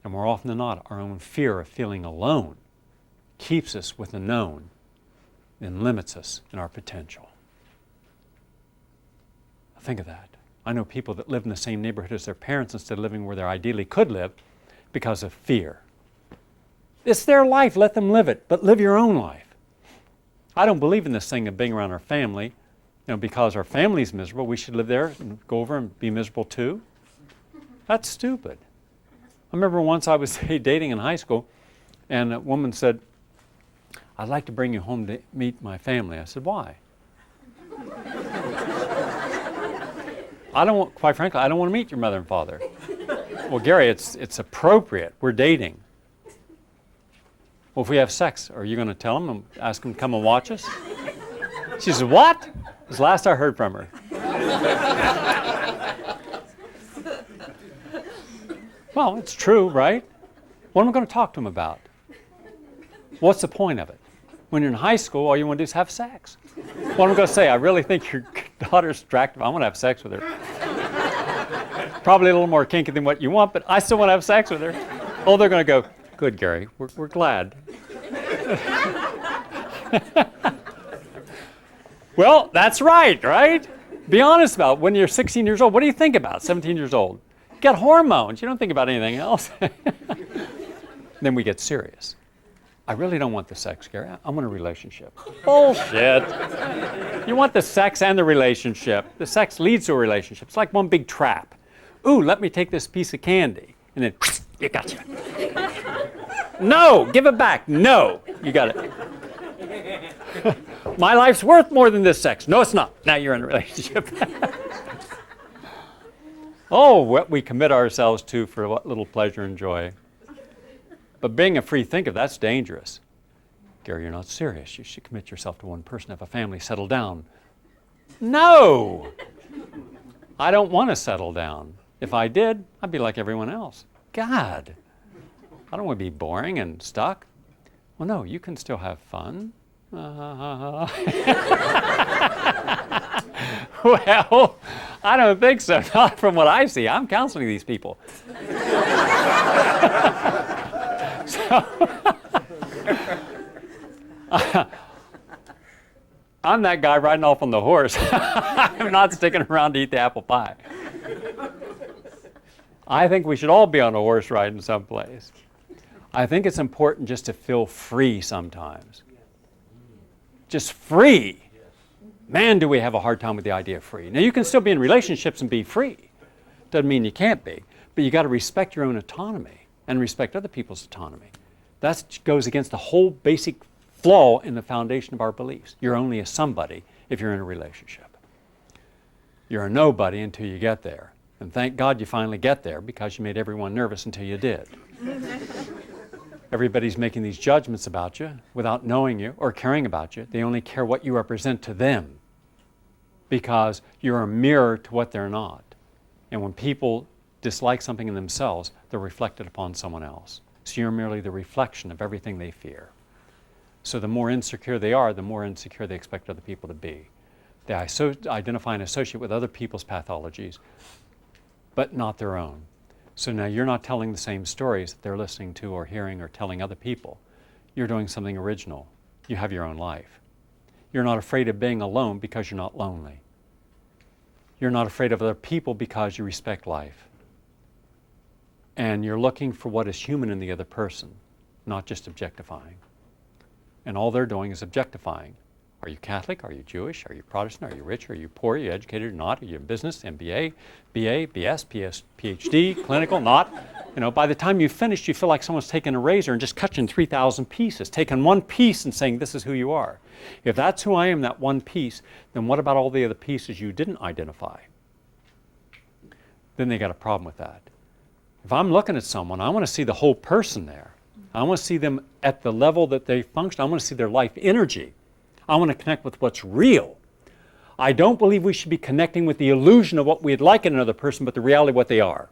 And more often than not, our own fear of feeling alone keeps us with the known and limits us in our potential. Think of that. I know people that live in the same neighborhood as their parents instead of living where they ideally could live because of fear. It's their life, let them live it, but live your own life. I don't believe in this thing of being around our family. Because our family's miserable, we should live there and go over and be miserable too. That's stupid. I remember once I was dating in high school, and a woman said, "I'd like to bring you home to meet my family." I said, "Why?" Quite frankly, I don't want to meet your mother and father. Well, Gary, it's appropriate. We're dating. Well, if we have sex, are you going to tell them and ask them to come and watch us? She said, "What?" It was the last I heard from her. Well, it's true, right? What am I going to talk to them about? What's the point of it? When you're in high school, all you want to do is have sex. What am I going to say? I really think your daughter's attractive. I want to have sex with her. Probably a little more kinky than what you want, but I still want to have sex with her. Oh, they're going to go, "Good, Gary. We're glad." Well, that's right? Be honest about it. When you're 16 years old, what do you think about? 17 years old. You get hormones. You don't think about anything else. Then we get serious. I really don't want the sex, Gary. I want a relationship. Bullshit. You want the sex and the relationship. The sex leads to a relationship. It's like one big trap. Ooh, let me take this piece of candy. And then, you gotcha. No, give it back. No, you got it. My life's worth more than this sex. No, it's not. Now you're in a relationship. Oh, what we commit ourselves to for what little pleasure and joy. But being a free thinker, that's dangerous. Gary, you're not serious. You should commit yourself to one person, have a family, settle down. No! I don't want to settle down. If I did, I'd be like everyone else. God, I don't want to be boring and stuck. Well, no, you can still have fun. Well, I don't think so. Not from what I see. I'm counseling these people. I'm that guy riding off on the horse. I'm not sticking around to eat the apple pie. I think we should all be on a horse riding someplace. I think it's important just to feel free sometimes. Just free. Man, do we have a hard time with the idea of free. Now, you can still be in relationships and be free. Doesn't mean you can't be. But you got to respect your own autonomy and respect other people's autonomy. That goes against the whole basic flaw in the foundation of our beliefs. You're only a somebody if you're in a relationship. You're a nobody until you get there. And thank God you finally get there, because you made everyone nervous until you did. Everybody's making these judgments about you without knowing you or caring about you. They only care what you represent to them, because you're a mirror to what they're not. And when people dislike something in themselves, they're reflected upon someone else. So you're merely the reflection of everything they fear. So the more insecure they are, the more insecure they expect other people to be. They identify and associate with other people's pathologies, but not their own. So now you're not telling the same stories that they're listening to or hearing or telling other people. You're doing something original. You have your own life. You're not afraid of being alone because you're not lonely. You're not afraid of other people because you respect life. And you're looking for what is human in the other person, not just objectifying. And all they're doing is objectifying. Are you Catholic? Are you Jewish? Are you Protestant? Are you rich? Are you poor? Are you educated or not? Are you in business, MBA, BA, BS, PS, PhD, clinical, not? By the time you've finished, you feel like someone's taken a razor and just cut you in 3,000 pieces, taken one piece and saying, this is who you are. If that's who I am, that one piece, then what about all the other pieces you didn't identify? Then they got a problem with that. If I'm looking at someone, I want to see the whole person there. I want to see them at the level that they function. I want to see their life energy. I want to connect with what's real. I don't believe we should be connecting with the illusion of what we'd like in another person, but the reality of what they are.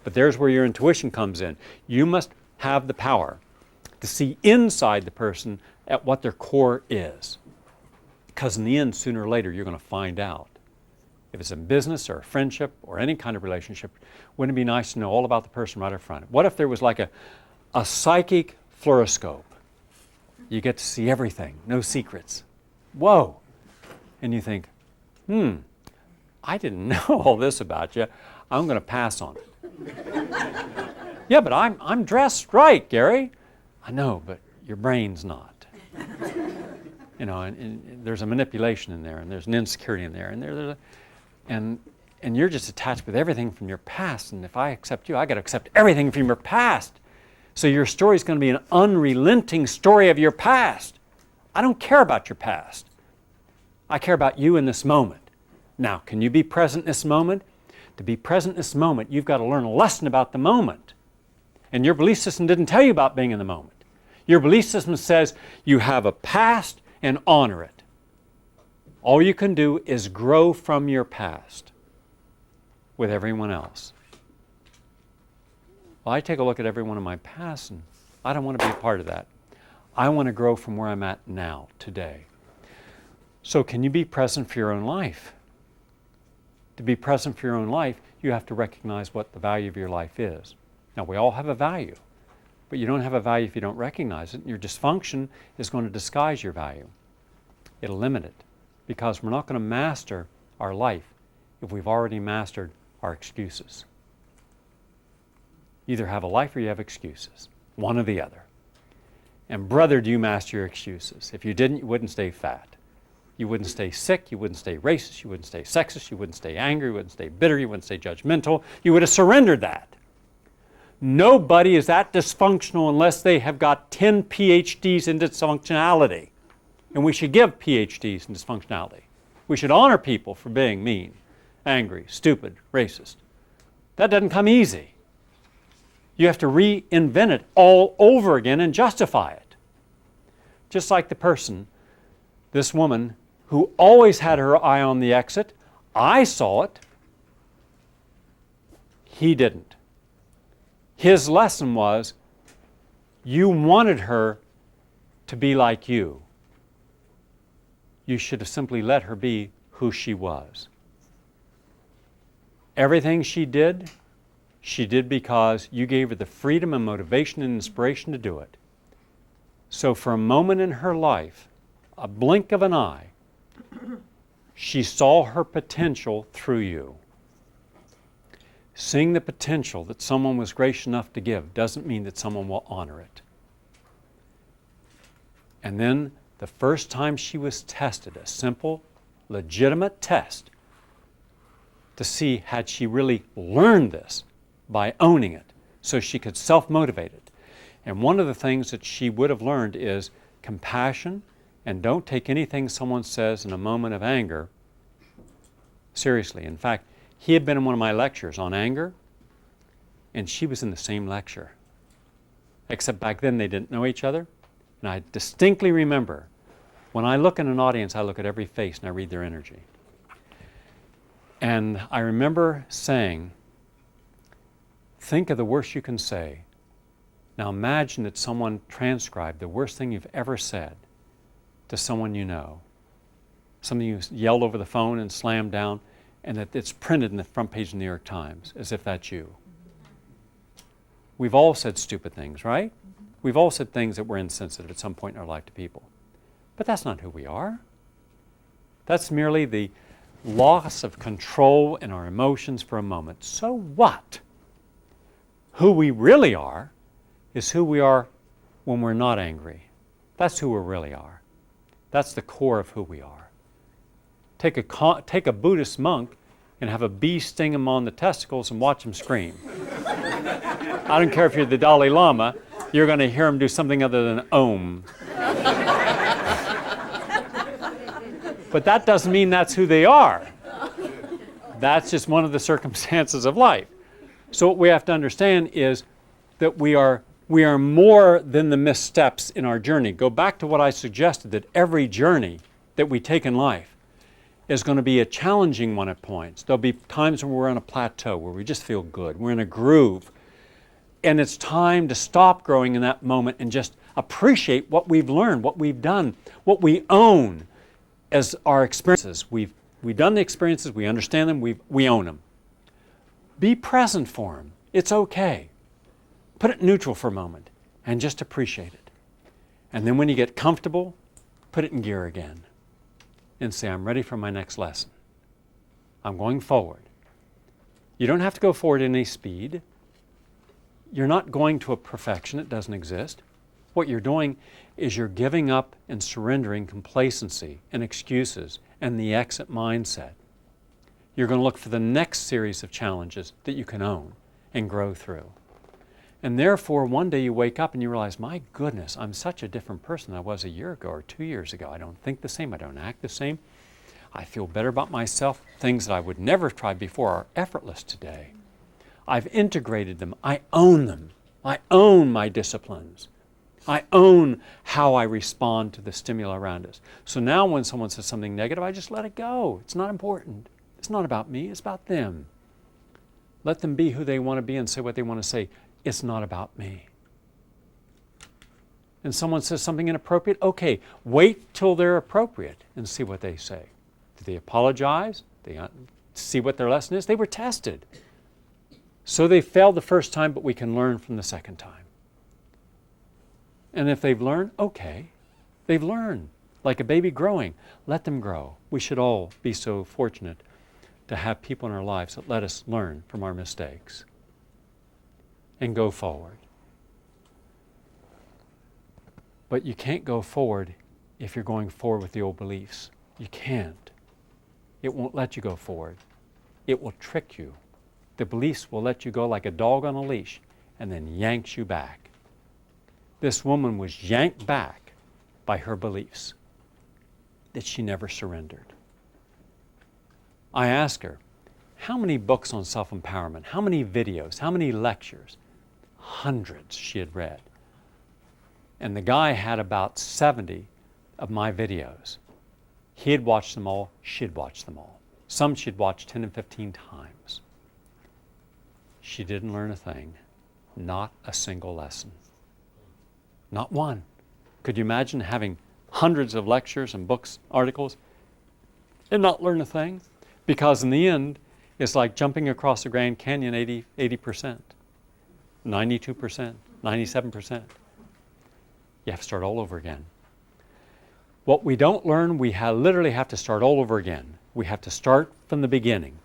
But there's where your intuition comes in. You must have the power to see inside the person at what their core is. Because in the end, sooner or later, you're going to find out. If it's a business or a friendship or any kind of relationship, wouldn't it be nice to know all about the person right up front? What if there was like a psychic fluoroscope? You get to see everything, no secrets. Whoa. And you think, I didn't know all this about you. I'm going to pass on it. Yeah, but I'm dressed right, Gary. I know, but your brain's not. You know, and there's a manipulation in there, and there's an insecurity in there, and you're just attached with everything from your past. And if I accept you, I got to accept everything from your past. So your story is going to be an unrelenting story of your past. I don't care about your past. I care about you in this moment. Now, can you be present in this moment? To be present in this moment, you've got to learn a lesson about the moment. And your belief system didn't tell you about being in the moment. Your belief system says you have a past and honor it. All you can do is grow from your past with everyone else. Well, I take a look at every one of my past, and I don't want to be a part of that. I want to grow from where I'm at now, today. So can you be present for your own life? To be present for your own life, you have to recognize what the value of your life is. Now, we all have a value, but you don't have a value if you don't recognize it. And your dysfunction is going to disguise your value. It'll limit it, because we're not going to master our life if we've already mastered our excuses. You either have a life or you have excuses, one or the other. And brother, do you master your excuses? If you didn't, you wouldn't stay fat. You wouldn't stay sick, you wouldn't stay racist, you wouldn't stay sexist, you wouldn't stay angry, you wouldn't stay bitter, you wouldn't stay judgmental. You would have surrendered that. Nobody is that dysfunctional unless they have got 10 PhDs in dysfunctionality. And we should give PhDs in dysfunctionality. We should honor people for being mean, angry, stupid, racist. That doesn't come easy. You have to reinvent it all over again and justify it. Just like the person, this woman, who always had her eye on the exit. I saw it. He didn't. His lesson was, you wanted her to be like you. You should have simply let her be who she was. Everything she did because you gave her the freedom and motivation and inspiration to do it. So for a moment in her life, a blink of an eye, she saw her potential through you. Seeing the potential that someone was gracious enough to give doesn't mean that someone will honor it. And then the first time she was tested, a simple, legitimate test to see had she really learned this by owning it so she could self-motivate it. And one of the things that she would have learned is compassion, and don't take anything someone says in a moment of anger seriously. In fact, he had been in one of my lectures on anger, and she was in the same lecture. Except back then they didn't know each other. And I distinctly remember, when I look in an audience, I look at every face and I read their energy. And I remember saying, think of the worst you can say. Now imagine that someone transcribed the worst thing you've ever said to someone you know. Something you yelled over the phone and slammed down, and that it's printed in the front page of the New York Times, as if that's you. We've all said stupid things, right? We've all said things that were insensitive at some point in our life to people. But that's not who we are. That's merely the loss of control in our emotions for a moment. So what? Who we really are is who we are when we're not angry. That's who we really are. That's the core of who we are. Take a Buddhist monk and have a bee sting him on the testicles and watch him scream. I don't care if you're the Dalai Lama, you're going to hear him do something other than Om. But that doesn't mean that's who they are. That's just one of the circumstances of life. So what we have to understand is that we are more than the missteps in our journey. Go back to what I suggested, that every journey that we take in life is going to be a challenging one at points. There'll be times when we're on a plateau, where we just feel good. We're in a groove. And it's time to stop growing in that moment and just appreciate what we've learned, what we've done, what we own as our experiences. We've done the experiences, we understand them, we own them. Be present for them. It's okay. Put it neutral for a moment and just appreciate it. And then when you get comfortable, put it in gear again and say, I'm ready for my next lesson. I'm going forward. You don't have to go forward in any speed. you're not going to a perfection. It doesn't exist. What you're doing is you're giving up and surrendering complacency and excuses and the exit mindset. You're going to look for the next series of challenges that you can own and grow through. And therefore, one day you wake up and you realize, my goodness, I'm such a different person than I was a year ago or 2 years ago. I don't think the same. I don't act the same. I feel better about myself. Things that I would never have tried before are effortless today. I've integrated them. I own them. I own my disciplines. I own how I respond to the stimuli around us. So now when someone says something negative, I just let it go. It's not important. It's not about me. It's about them. Let them be who they want to be and say what they want to say. It's not about me. And someone says something inappropriate, okay, wait till they're appropriate and see what they say. Do they apologize? They see what their lesson is? They were tested. So they failed the first time, but we can learn from the second time. And if they've learned, okay, they've learned. Like a baby growing, let them grow. We should all be so fortunate to have people in our lives that let us learn from our mistakes and go forward. But you can't go forward if you're going forward with the old beliefs. You can't. It won't let you go forward. It will trick you. The beliefs will let you go like a dog on a leash and then yanks you back. This woman was yanked back by her beliefs that she never surrendered. I asked her, how many books on self-empowerment, how many videos, how many lectures? Hundreds she had read. And the guy had about 70 of my videos. He had watched them all, she'd watched them all. Some she'd watched 10 and 15 times. She didn't learn a thing, not a single lesson. Not one. Could you imagine having hundreds of lectures and books, articles, and not learn a thing? Because in the end, it's like jumping across the Grand Canyon 80%, 92%, 97%. You have to start all over again. What we don't learn, we literally have to start all over again. We have to start from the beginning.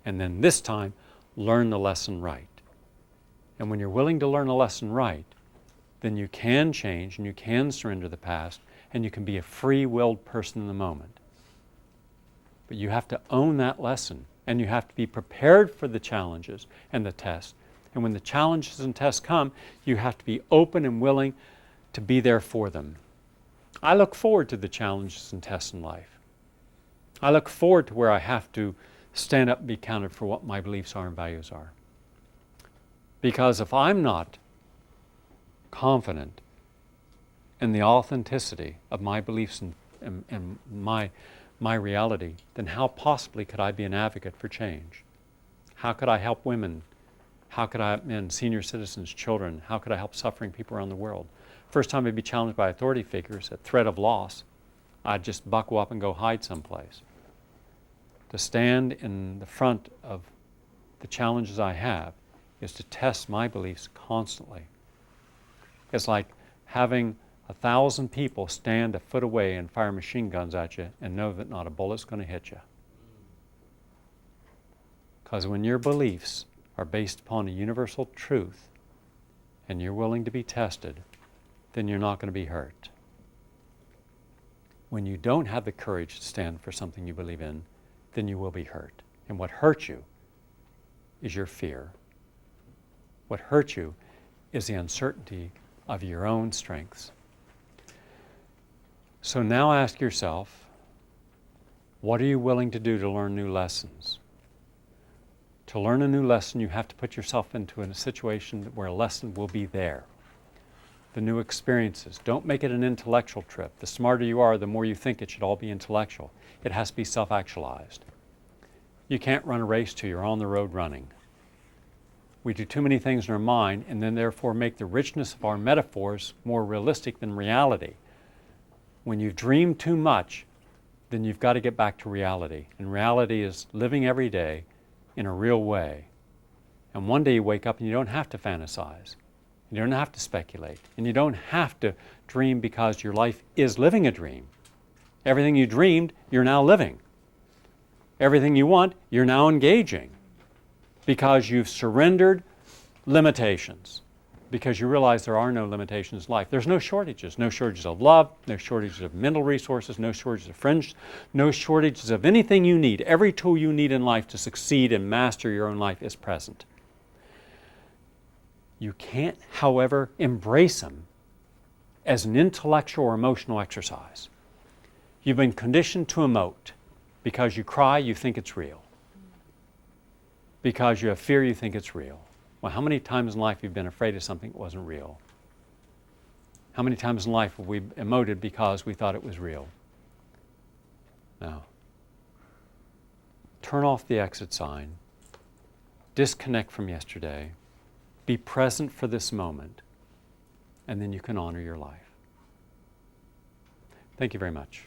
And then this time, learn the lesson right. And when you're willing to learn a lesson right, then you can change and you can surrender the past and you can be a free-willed person in the moment. But you have to own that lesson and you have to be prepared for the challenges and the tests. And when the challenges and tests come, you have to be open and willing to be there for them. I look forward to the challenges and tests in life. I look forward to where I have to stand up and be counted for what my beliefs are and values are. Because if I'm not confident in the authenticity of my beliefs and my reality, then how possibly could I be an advocate for change? How could I help women? How could I help men, senior citizens, children? How could I help suffering people around the world? First time I'd be challenged by authority figures at threat of loss, I'd just buckle up and go hide someplace. To stand in the front of the challenges I have is to test my beliefs constantly. It's like having 1,000 people stand a foot away and fire machine guns at you and know that not a bullet's going to hit you. Because when your beliefs are based upon a universal truth and you're willing to be tested, then you're not going to be hurt. When you don't have the courage to stand for something you believe in, then you will be hurt. And what hurts you is your fear. What hurts you is the uncertainty of your own strengths. So now ask yourself, what are you willing to do to learn new lessons? To learn a new lesson, you have to put yourself into a situation where a lesson will be there. The new experiences. Don't make it an intellectual trip. The smarter you are, the more you think it should all be intellectual. It has to be self-actualized. You can't run a race till you're on the road running. We do too many things in our mind and then therefore make the richness of our metaphors more realistic than reality. When you've dreamed too much, then you've got to get back to reality. And reality is living every day in a real way. And one day you wake up and you don't have to fantasize. You don't have to speculate. And you don't have to dream because your life is living a dream. Everything you dreamed, you're now living. Everything you want, you're now engaging. Because you've surrendered limitations, because you realize there are no limitations in life. There's no shortages. No shortages of love, no shortages of mental resources, no shortages of friends, no shortages of anything you need. Every tool you need in life to succeed and master your own life is present. You can't, however, embrace them as an intellectual or emotional exercise. You've been conditioned to emote. Because you cry, you think it's real. Because you have fear, you think it's real. Well, how many times in life have you been afraid of something that wasn't real? How many times in life have we emoted because we thought it was real? No. Turn off the exit sign. Disconnect from yesterday. Be present for this moment. And then you can honor your life. Thank you very much.